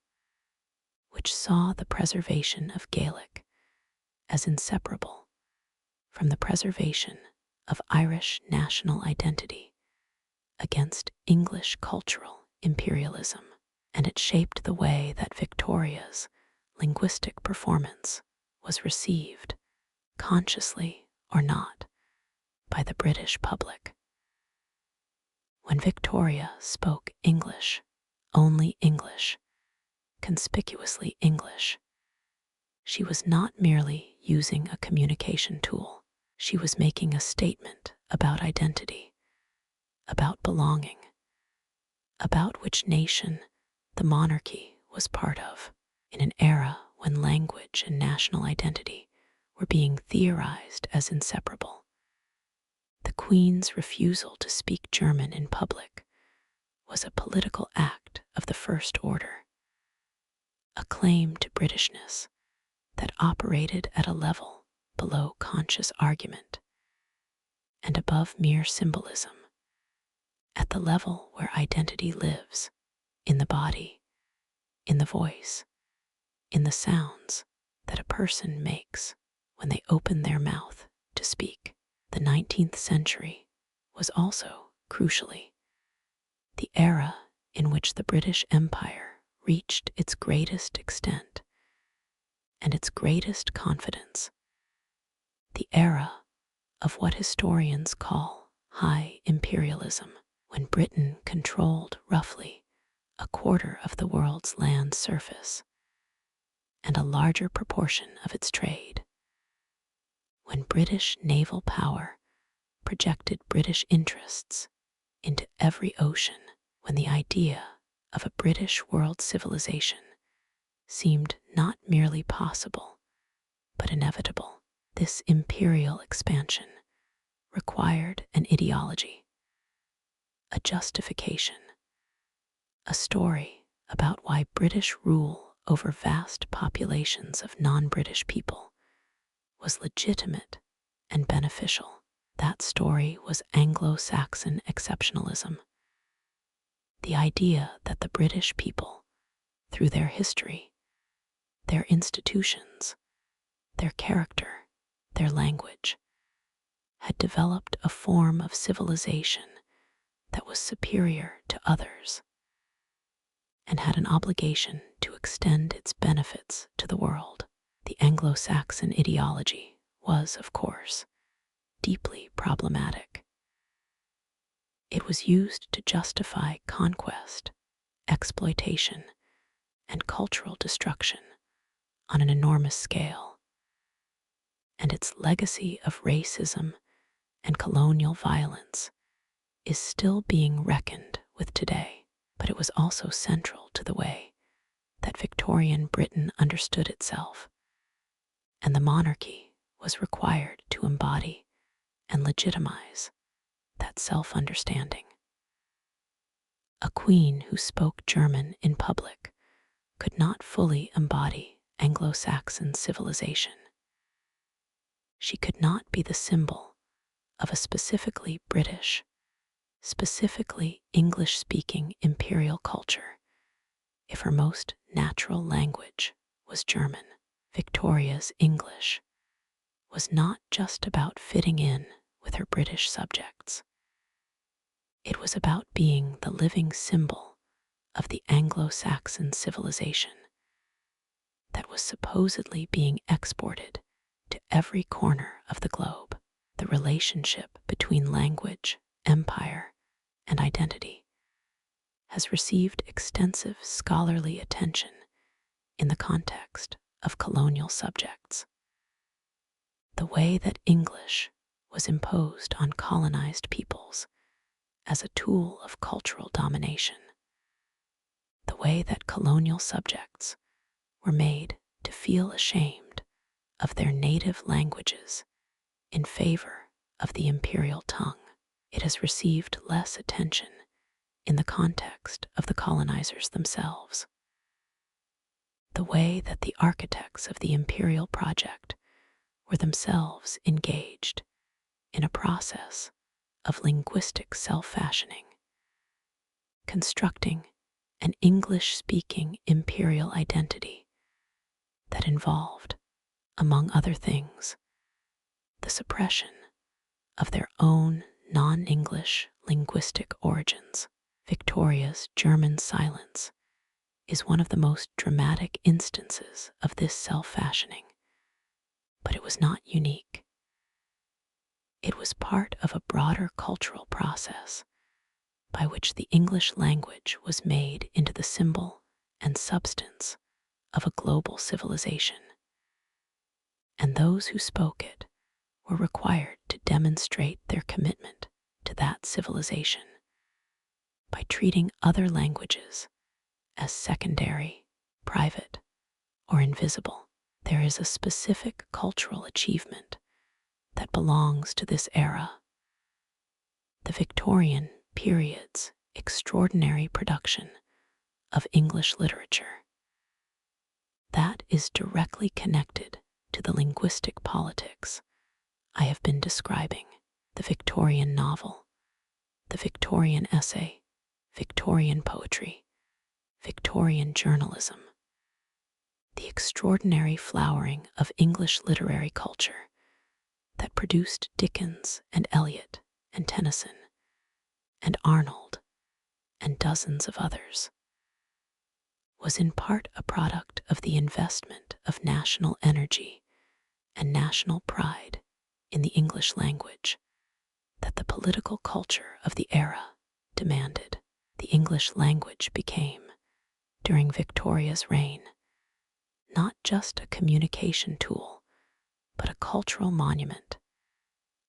which saw the preservation of Gaelic as inseparable from the preservation of Irish national identity against English cultural imperialism, and it shaped the way that Victoria's linguistic performance was received, consciously or not, by the British public. When Victoria spoke English, only English, conspicuously English, she was not merely using a communication tool. She was making a statement about identity, about belonging, about which nation the monarchy was part of. In an era when language and national identity were being theorized as inseparable, the Queen's refusal to speak German in public was a political act of the first order, a claim to Britishness that operated at a level below conscious argument and above mere symbolism, at the level where identity lives, in the body, in the voice, in the sounds that a person makes when they open their mouth to speak. The 19th century was also, crucially, the era in which the British Empire reached its greatest extent and its greatest confidence, the era of what historians call high imperialism, when Britain controlled roughly a quarter of the world's land surface and a larger proportion of its trade, when British naval power projected British interests into every ocean, when the idea of a British world civilization seemed not merely possible, but inevitable. This imperial expansion required an ideology, a justification, a story about why British rule over vast populations of non-British people was legitimate and beneficial. That story was Anglo-Saxon exceptionalism. The idea that the British people, through their history, their institutions, their character, their language, had developed a form of civilization that was superior to others and had an obligation to extend its benefits to the world. The Anglo-Saxon ideology was, of course, deeply problematic. It was used to justify conquest, exploitation, and cultural destruction on an enormous scale, and its legacy of racism and colonial violence is still being reckoned with today. But it was also central to the way that Victorian Britain understood itself, and the monarchy was required to embody and legitimize that self-understanding. A queen who spoke German in public could not fully embody Anglo-Saxon civilization. She could not be the symbol of a specifically British, specifically English-speaking imperial culture if her most natural language was German. Victoria's English was not just about fitting in with her British subjects. It was about being the living symbol of the Anglo-Saxon civilization that was supposedly being exported to every corner of the globe. The relationship between language, empire, and identity has received extensive scholarly attention in the context of colonial subjects. The way that English was imposed on colonized peoples as a tool of cultural domination. The way that colonial subjects were made to feel ashamed of their native languages in favor of the imperial tongue. It has received less attention in the context of the colonizers themselves. The way that the architects of the imperial project were themselves engaged in a process of linguistic self-fashioning, constructing an English-speaking imperial identity that involved, among other things, the suppression of their own non-English linguistic origins. Victoria's German silence is one of the most dramatic instances of this self-fashioning, but it was not unique. It was part of a broader cultural process by which the English language was made into the symbol and substance of a global civilization, and those who spoke it were required to demonstrate their commitment to that civilization by treating other languages as secondary, private, or invisible. There is a specific cultural achievement that belongs to this era: the Victorian period's extraordinary production of English literature. That is directly connected to the linguistic politics I have been describing: the Victorian novel, the Victorian essay, Victorian poetry, Victorian journalism. The extraordinary flowering of English literary culture that produced Dickens and Eliot and Tennyson and Arnold and dozens of others was in part a product of the investment of national energy and national pride in the English language that the political culture of the era demanded. The English language became, during Victoria's reign, not just a communication tool, but a cultural monument,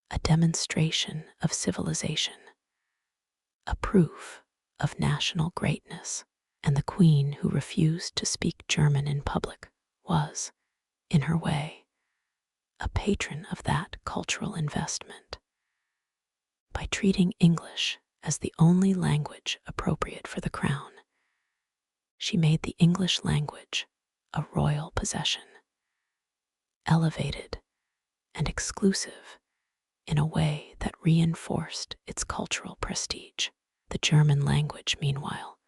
a demonstration of civilization, a proof of national greatness. And the Queen who refused to speak German in public was, in her way, a patron of that cultural investment. By treating English as the only language appropriate for the crown, she made the English language a royal possession, elevated and exclusive in a way that reinforced its cultural prestige. The German language, meanwhile,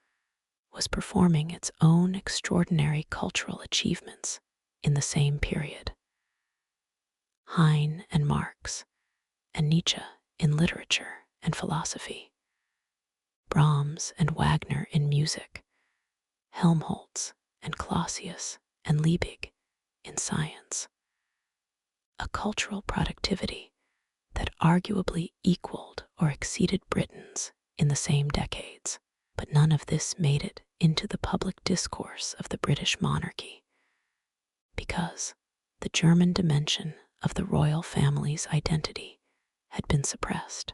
was performing its own extraordinary cultural achievements in the same period. Heine and Marx, and Nietzsche in literature and philosophy, Brahms and Wagner in music, Helmholtz and Clausius and Liebig in science. A cultural productivity that arguably equaled or exceeded Britain's in the same decades. But none of this made it into the public discourse of the British monarchy, because the German dimension of the royal family's identity had been suppressed.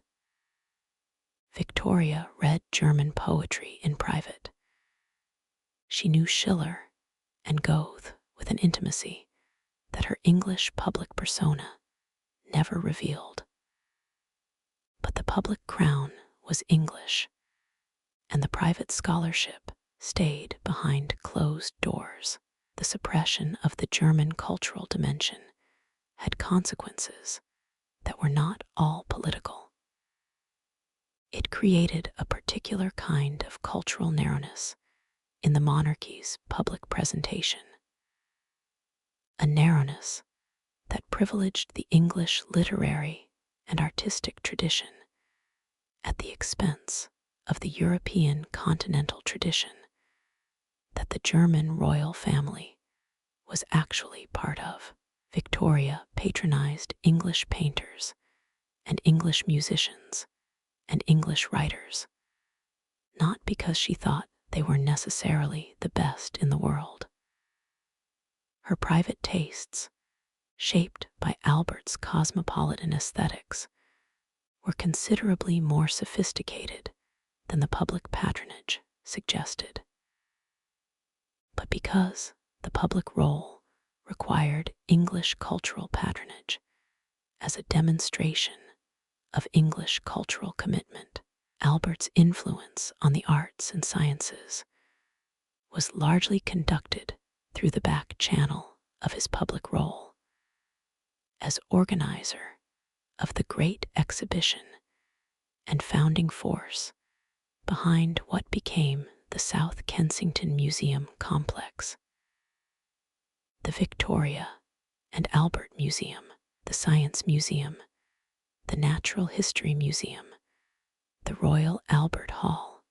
Victoria read German poetry in private. She knew Schiller and Goethe with an intimacy that her English public persona never revealed. But the public crown was English, and the private scholarship stayed behind closed doors. The suppression of the German cultural dimension had consequences that were not all political. It created a particular kind of cultural narrowness in the monarchy's public presentation, a narrowness that privileged the English literary and artistic tradition at the expense of the European continental tradition that the German royal family was actually part of. Victoria patronized English painters and English musicians and English writers, not because she thought they were necessarily the best in the world. Her private tastes, shaped by Albert's cosmopolitan aesthetics, were considerably more sophisticated than the public patronage suggested. But because the public role required English cultural patronage as a demonstration of English cultural commitment, Albert's influence on the arts and sciences was largely conducted through the back channel of his public role as organizer of the Great Exhibition and founding force behind what became the South Kensington Museum complex. The Victoria and Albert Museum, the Science Museum, the Natural History Museum, the Royal Albert Hall,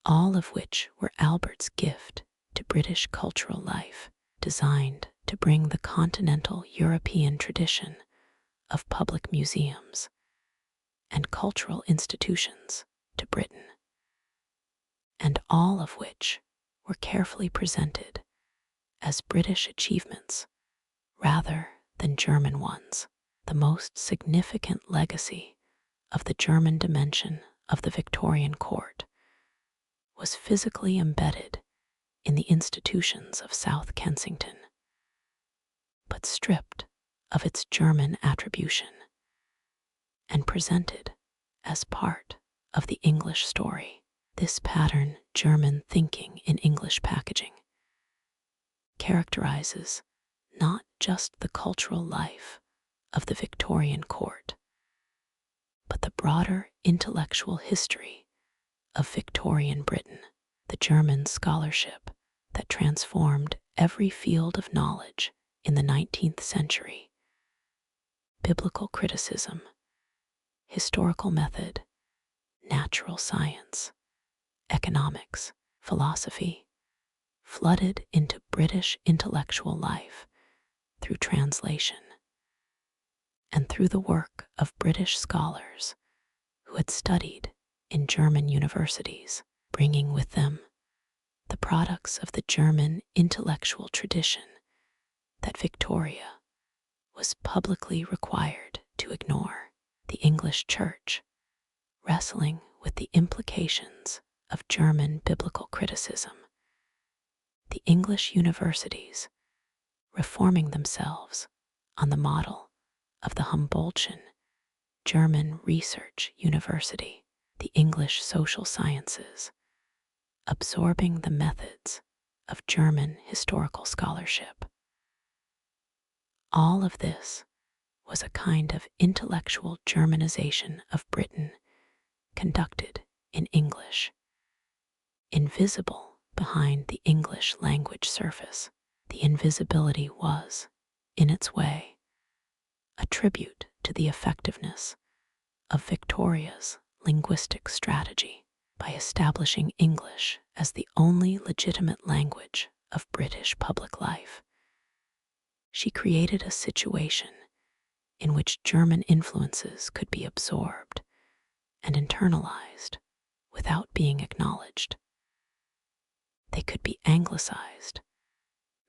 all of which were Albert's gift to British cultural life, designed to bring the continental European tradition of public museums and cultural institutions to Britain, and all of which were carefully presented as British achievements rather than German ones. The most significant legacy of the German dimension of the Victorian court was physically embedded in the institutions of South Kensington, but stripped of its German attribution and presented as part of the English story. This pattern, German thinking in English packaging, characterizes not just the cultural life of the Victorian court, but the broader intellectual history of Victorian Britain, the German scholarship that transformed every field of knowledge in the 19th century: biblical criticism, historical method, natural science, economics, philosophy, flooded into British intellectual life through translation and through the work of British scholars who had studied in German universities, bringing with them the products of the German intellectual tradition that Victoria was publicly required to ignore. The English Church, wrestling with the implications of German biblical criticism, the English universities, reforming themselves on the model of the Humboldtian German Research University, the English social sciences, absorbing the methods of German historical scholarship. All of this was a kind of intellectual Germanization of Britain conducted in English. Invisible behind the English language surface, the invisibility was, in its way, a tribute to the effectiveness of Victoria's linguistic strategy by establishing English as the only legitimate language of British public life. She created a situation in which German influences could be absorbed and internalized without being acknowledged. They could be anglicized,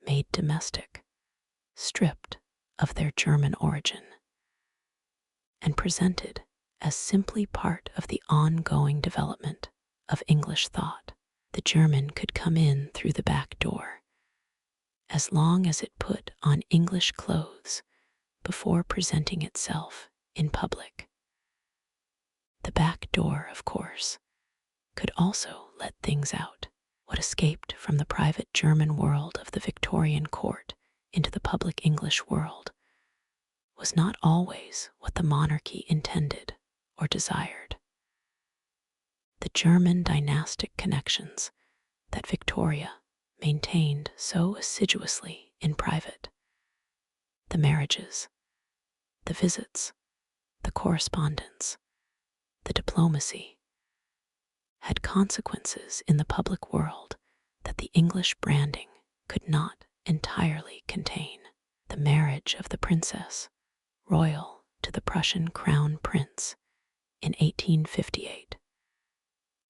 made domestic, stripped of their German origin, and presented as simply part of the ongoing development of English thought. The German could come in through the back door, as long as it put on English clothes before presenting itself in public. The back door, of course, could also let things out. What escaped from the private German world of the Victorian court into the public English world was not always what the monarchy intended or desired. The German dynastic connections that Victoria maintained so assiduously in private, the marriages, the visits, the correspondence, the diplomacy, had consequences in the public world that the English branding could not entirely contain. The marriage of the Princess Royal to the Prussian Crown Prince in 1858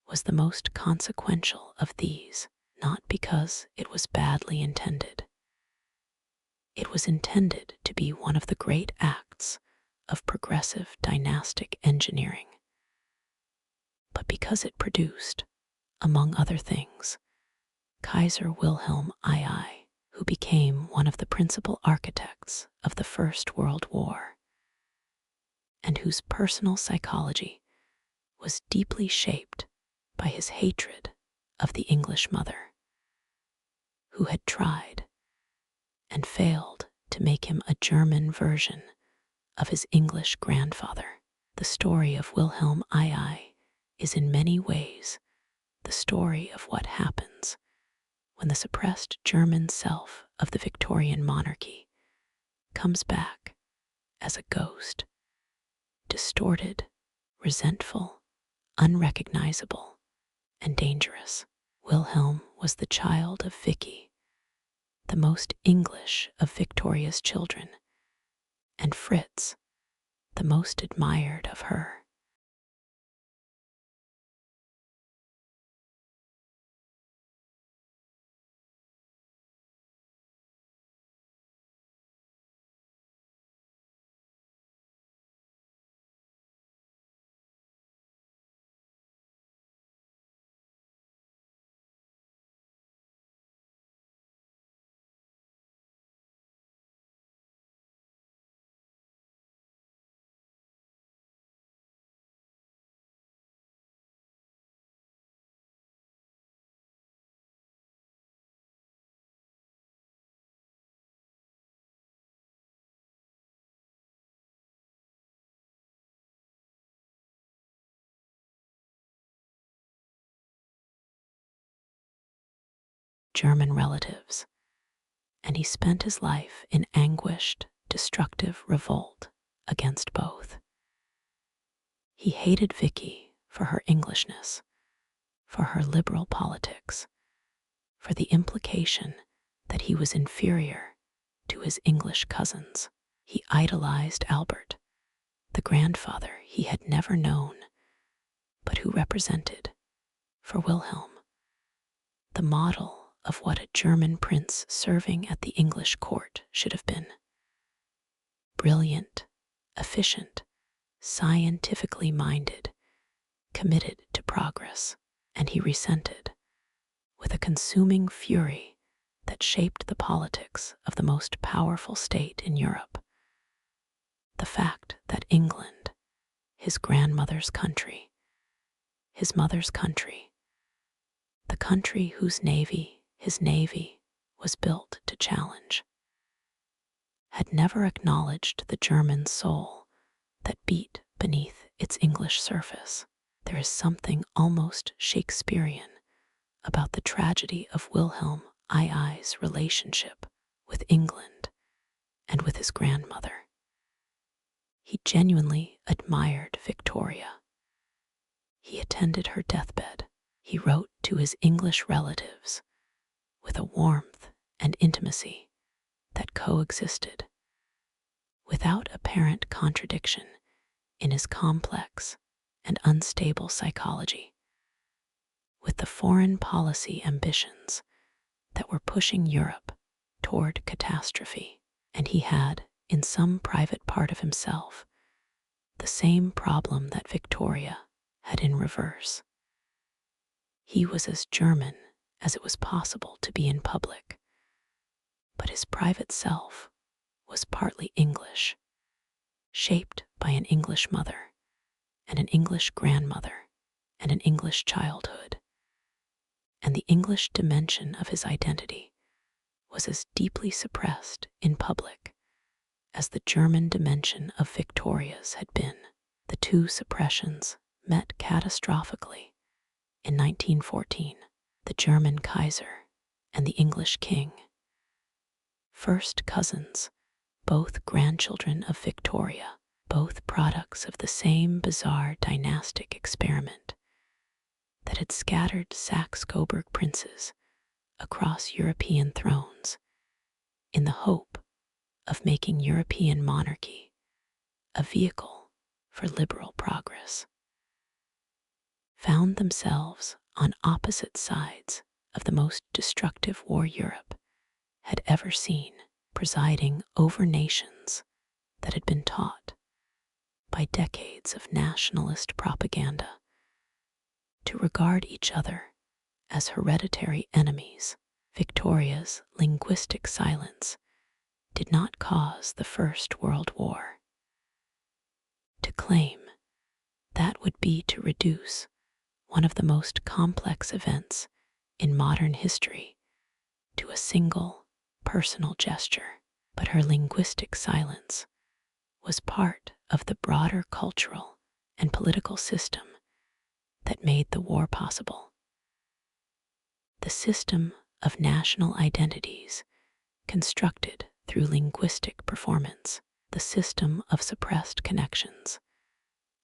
was the most consequential of these, not because it was badly intended. It was intended to be one of the great acts of progressive dynastic engineering, but because it produced, among other things, Kaiser Wilhelm II, who became one of the principal architects of the First World War, and whose personal psychology was deeply shaped by his hatred of the English mother, who had tried and failed to make him a German version of his English grandfather. The story of Wilhelm II is in many ways the story of what happens when the suppressed German self of the Victorian monarchy comes back as a ghost, distorted, resentful, unrecognizable, and dangerous. Wilhelm was the child of Vicky, the most English of Victoria's children, and Fritz, the most admired of her. German relatives, and he spent his life in anguished, destructive revolt against both. He hated Vicky for her Englishness, for her liberal politics, for the implication that he was inferior to his English cousins. He idolized Albert, the grandfather he had never known, but who represented, for Wilhelm, the model of what a German prince serving at the English court should have been. Brilliant, efficient, scientifically minded, committed to progress, and he resented, with a consuming fury that shaped the politics of the most powerful state in Europe, the fact that England, his grandmother's country, his mother's country, the country whose navy, his navy, was built to challenge, had never acknowledged the German soul that beat beneath its English surface. There is something almost Shakespearean about the tragedy of Wilhelm II's relationship with England and with his grandmother. He genuinely admired Victoria. He attended her deathbed. He wrote to his English relatives with a warmth and intimacy that coexisted, without apparent contradiction in his complex and unstable psychology, with the foreign policy ambitions that were pushing Europe toward catastrophe. And he had, in some private part of himself, the same problem that Victoria had in reverse. He was as German as it was possible to be in public, but his private self was partly English, shaped by an English mother and an English grandmother and an English childhood. And the English dimension of his identity was as deeply suppressed in public as the German dimension of Victoria's had been. The two suppressions met catastrophically in 1914, the German Kaiser and the English king. First cousins, both grandchildren of Victoria, both products of the same bizarre dynastic experiment that had scattered Saxe-Coburg princes across European thrones in the hope of making European monarchy a vehicle for liberal progress, found themselves on opposite sides of the most destructive war Europe had ever seen, presiding over nations that had been taught by decades of nationalist propaganda to regard each other as hereditary enemies. Victoria's linguistic silence did not cause the First World War. To claim that would be to reduce one of the most complex events in modern history to a single personal gesture. But her linguistic silence was part of the broader cultural and political system that made the war possible. The system of national identities constructed through linguistic performance, the system of suppressed connections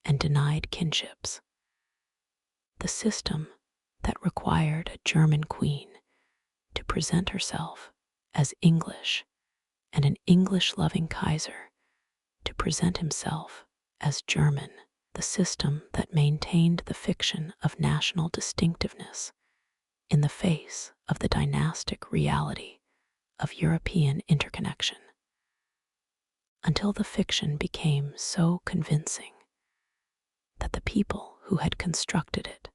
and denied kinships, the system that required a German queen to present herself as English and an English-loving Kaiser to present himself as German, the system that maintained the fiction of national distinctiveness in the face of the dynastic reality of European interconnection, until the fiction became so convincing that the people who had constructed it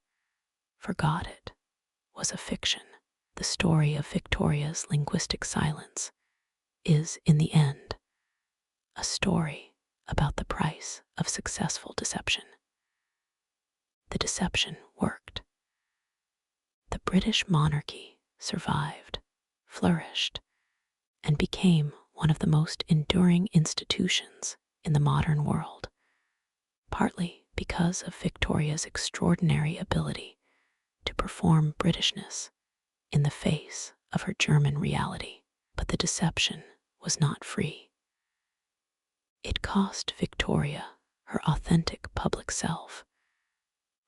forgot it was a fiction. The story of Victoria's linguistic silence is, in the end, a story about the price of successful deception. The deception worked. The British monarchy survived, flourished, and became one of the most enduring institutions in the modern world, partly because of Victoria's extraordinary ability to perform Britishness in the face of her German reality. But the deception was not free. It cost Victoria her authentic public self,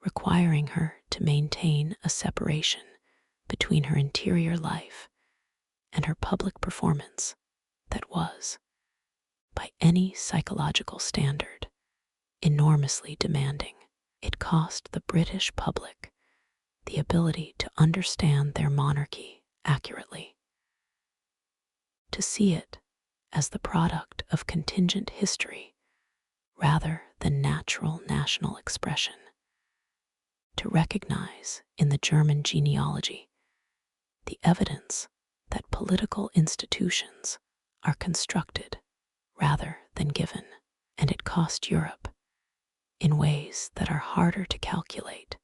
requiring her to maintain a separation between her interior life and her public performance that was, by any psychological standard, enormously demanding. It cost the British public the ability to understand their monarchy accurately, to see it as the product of contingent history rather than natural national expression, to recognize in the German genealogy the evidence that political institutions are constructed rather than given, And it cost Europe in ways that are harder to calculate,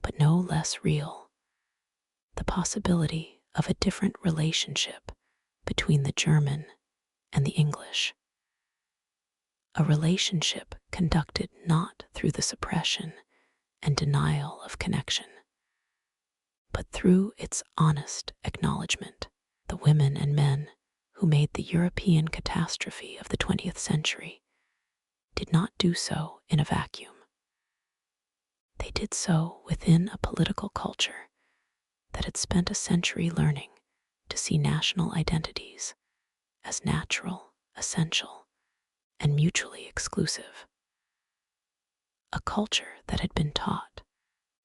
but no less real, the possibility of a different relationship between the German and the English. A relationship conducted not through the suppression and denial of connection, but through its honest acknowledgement. The women and men who made the European catastrophe of the 20th century did not do so in a vacuum. They did so within a political culture that had spent a century learning to see national identities as natural, essential, and mutually exclusive. A culture that had been taught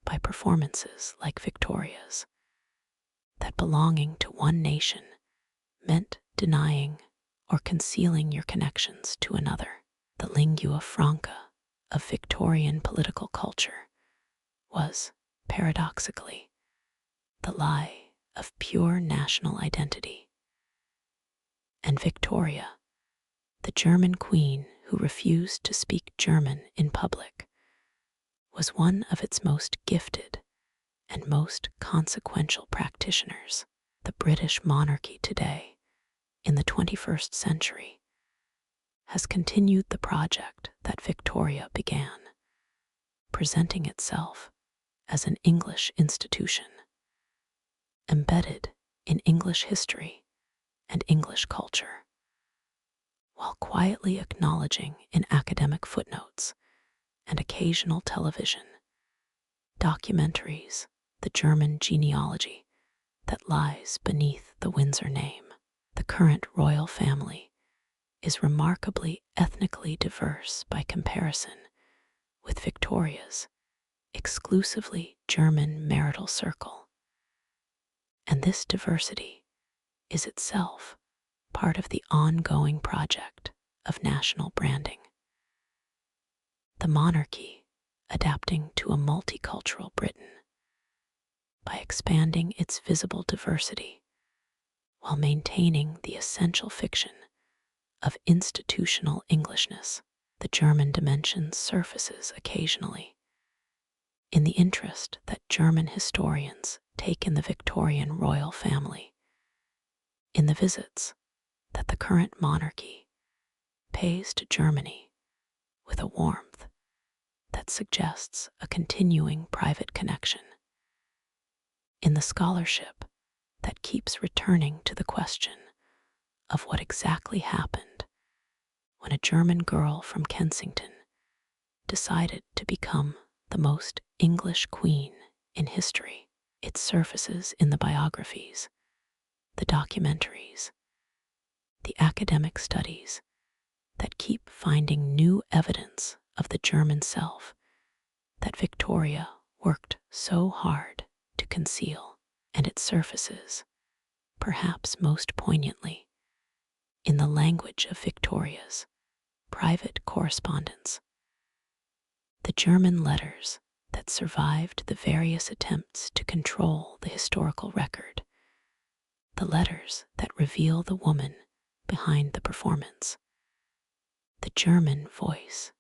by performances like Victoria's that belonging to one nation meant denying or concealing your connections to another. The lingua franca of Victorian political culture was, paradoxically, the lie of pure national identity. And Victoria, the German queen who refused to speak German in public, was one of its most gifted and most consequential practitioners. The British monarchy today, in the 21st century, has continued the project that Victoria began, presenting itself as an English institution, embedded in English history and English culture, while quietly acknowledging in academic footnotes and occasional television documentaries the German genealogy that lies beneath the Windsor name. The current royal family is remarkably ethnically diverse by comparison with Victoria's exclusively German marital circle, and this diversity is itself part of the ongoing project of national branding. The monarchy adapting to a multicultural Britain by expanding its visible diversity while maintaining the essential fiction of institutional Englishness. The German dimension surfaces occasionally in the interest that German historians take in the Victorian royal family, in the visits that the current monarchy pays to Germany with a warmth that suggests a continuing private connection, in the scholarship that keeps returning to the question of what exactly happened when a German girl from Kensington decided to become the most English queen in history. It surfaces in the biographies, the documentaries, the academic studies that keep finding new evidence of the German self that Victoria worked so hard to conceal, and it surfaces, perhaps most poignantly, in the language of Victoria's private correspondence. The German letters that survived the various attempts to control the historical record, the letters that reveal the woman behind the performance, the German voice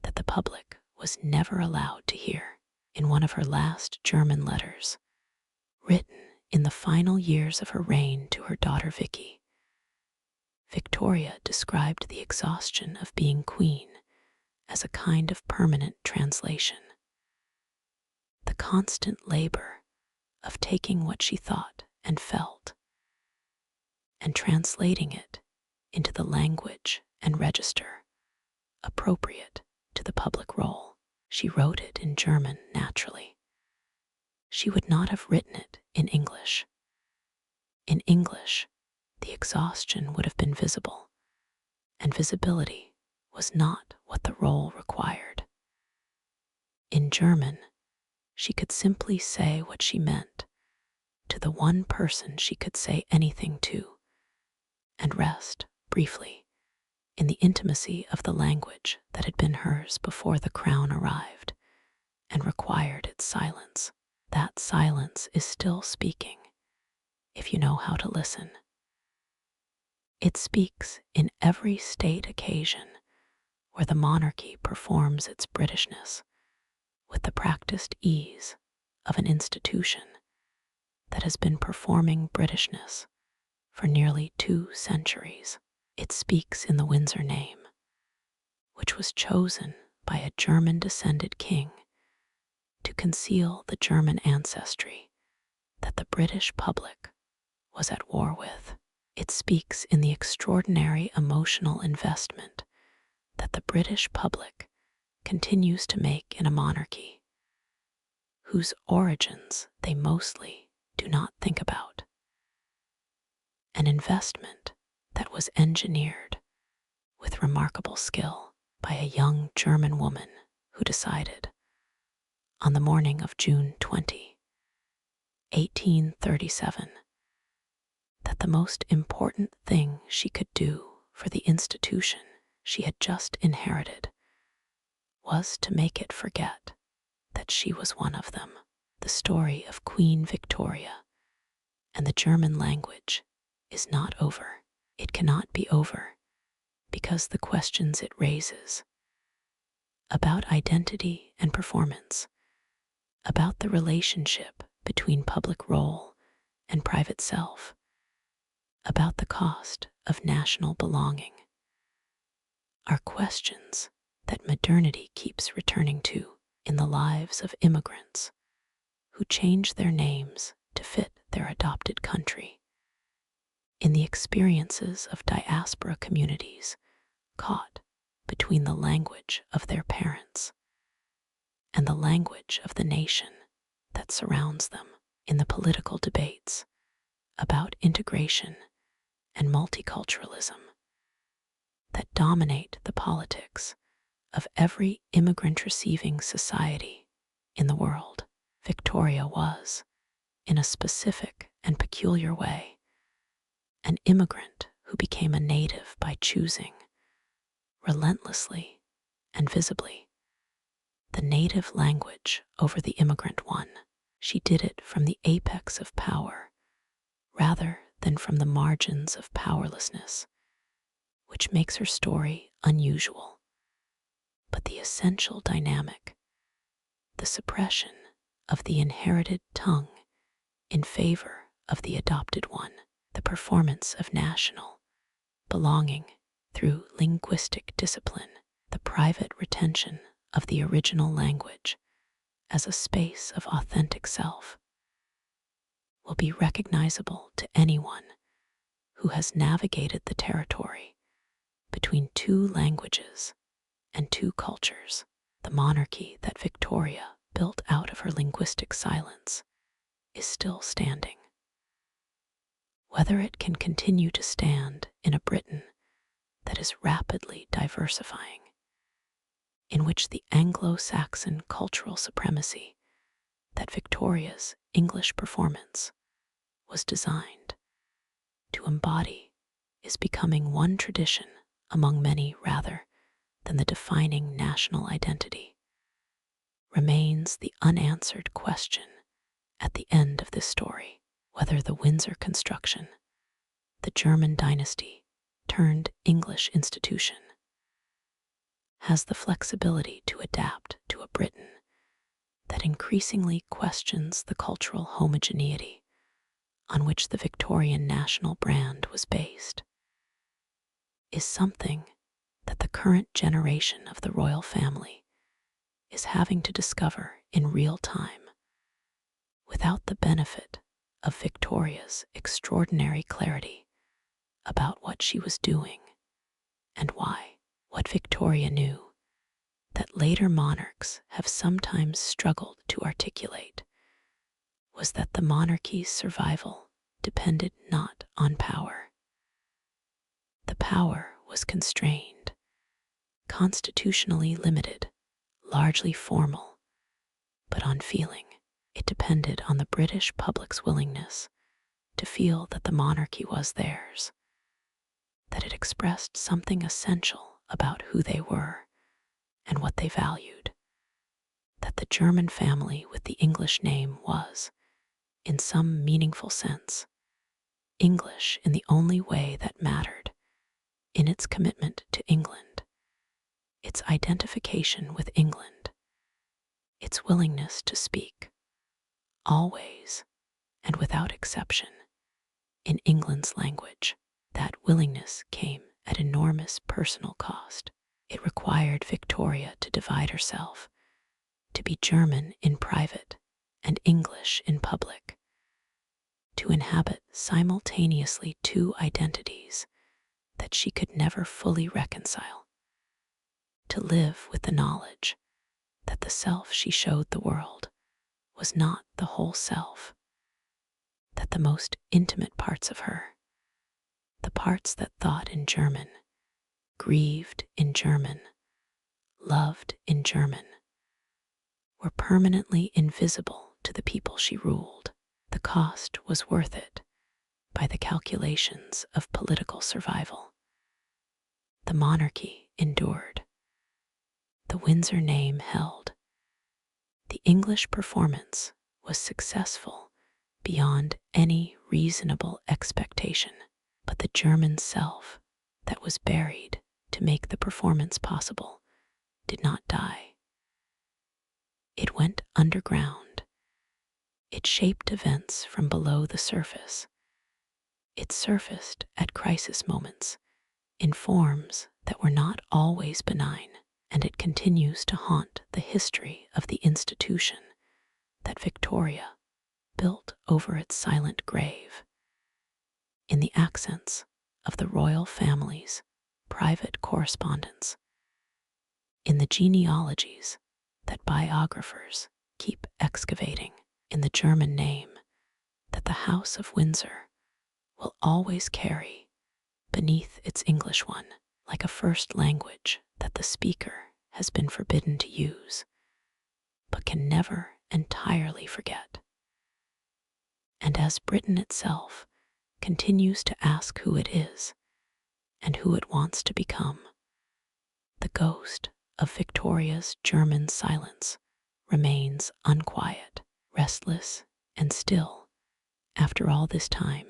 that the public was never allowed to hear. In one of her last German letters, written in the final years of her reign to her daughter Vicky, Victoria described the exhaustion of being queen as a kind of permanent translation. The constant labor of taking what she thought and felt and translating it into the language and register appropriate to the public role. She wrote it in German naturally. She would not have written it in English. In English, the exhaustion would have been visible, and visibility was not what the role required. In German, she could simply say what she meant to the one person she could say anything to, and rest briefly in the intimacy of the language that had been hers before the crown arrived and required its silence. That silence is still speaking, if you know how to listen. It speaks in every state occasion where the monarchy performs its Britishness with the practiced ease of an institution that has been performing Britishness for nearly 2 centuries. It speaks in the Windsor name, which was chosen by a German-descended king to conceal the German ancestry that the British public was at war with. It speaks in the extraordinary emotional investment that the British public continues to make in a monarchy whose origins they mostly do not think about. An investment that was engineered with remarkable skill by a young German woman who decided, on the morning of June 20, 1837, that the most important thing she could do for the institution she had just inherited was to make it forget that she was one of them. The story of Queen Victoria and the German language is not over. It cannot be over because the questions it raises about identity and performance, about the relationship between public role and private self, about the cost of national belonging, are questions that modernity keeps returning to in the lives of immigrants who change their names to fit their adopted country, in the experiences of diaspora communities caught between the language of their parents and the language of the nation that surrounds them, in the political debates about integration and multiculturalism that dominate the politics of every immigrant-receiving society in the world. Victoria was, in a specific and peculiar way, an immigrant who became a native by choosing, relentlessly and visibly, the native language over the immigrant one. She did it from the apex of power rather than from the margins of powerlessness, which makes her story unusual. But the essential dynamic, the suppression of the inherited tongue in favor of the adopted one, the performance of national belonging through linguistic discipline, the private retention of the original language as a space of authentic self, will be recognizable to anyone who has navigated the territory between 2 languages and 2 cultures. The monarchy that Victoria built out of her linguistic silence is still standing. Whether it can continue to stand in a Britain that is rapidly diversifying, in which the Anglo-Saxon cultural supremacy that Victoria's English performance was designed to embody is becoming one tradition among many rather than the defining national identity, remains the unanswered question at the end of this story, whether the Windsor construction, the German dynasty turned English institution, has the flexibility to adapt to a Britain that increasingly questions the cultural homogeneity on which the Victorian national brand was based, is something that the current generation of the royal family is having to discover in real time without the benefit of Victoria's extraordinary clarity about what she was doing and why. What Victoria knew that later monarchs have sometimes struggled to articulate was that the monarchy's survival depended not on power. The power was constrained, constitutionally limited, largely formal, but on feeling. It depended on the British public's willingness to feel that the monarchy was theirs, that it expressed something essential about who they were and what they valued, that the German family with the English name was, in some meaningful sense, English in the only way that mattered, in its commitment to England, its identification with England, its willingness to speak, always and without exception, in England's language. That willingness came at enormous personal cost. It required Victoria to divide herself, to be German in private and English in public, to inhabit simultaneously two identities that she could never fully reconcile, to live with the knowledge that the self she showed the world was not the whole self, that the most intimate parts of her, the parts that thought in German, grieved in German, loved in German, were permanently invisible to the people she ruled. The cost was worth it by the calculations of political survival. The monarchy endured. The Windsor name held. The English performance was successful beyond any reasonable expectation, but the German self that was buried to make the performance possible did not die. It went underground. It shaped events from below the surface. It surfaced at crisis moments in forms that were not always benign, and it continues to haunt the history of the institution that Victoria built over its silent grave. In the accents of the royal family's private correspondence, in the genealogies that biographers keep excavating, in the German name that the House of Windsor will always carry beneath its English one, like a first language that the speaker has been forbidden to use, but can never entirely forget. And as Britain itself continues to ask who it is and who it wants to become, the ghost of Victoria's German silence remains unquiet, restless, and still, after all this time,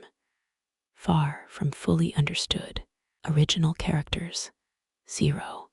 far from fully understood. Original characters 0.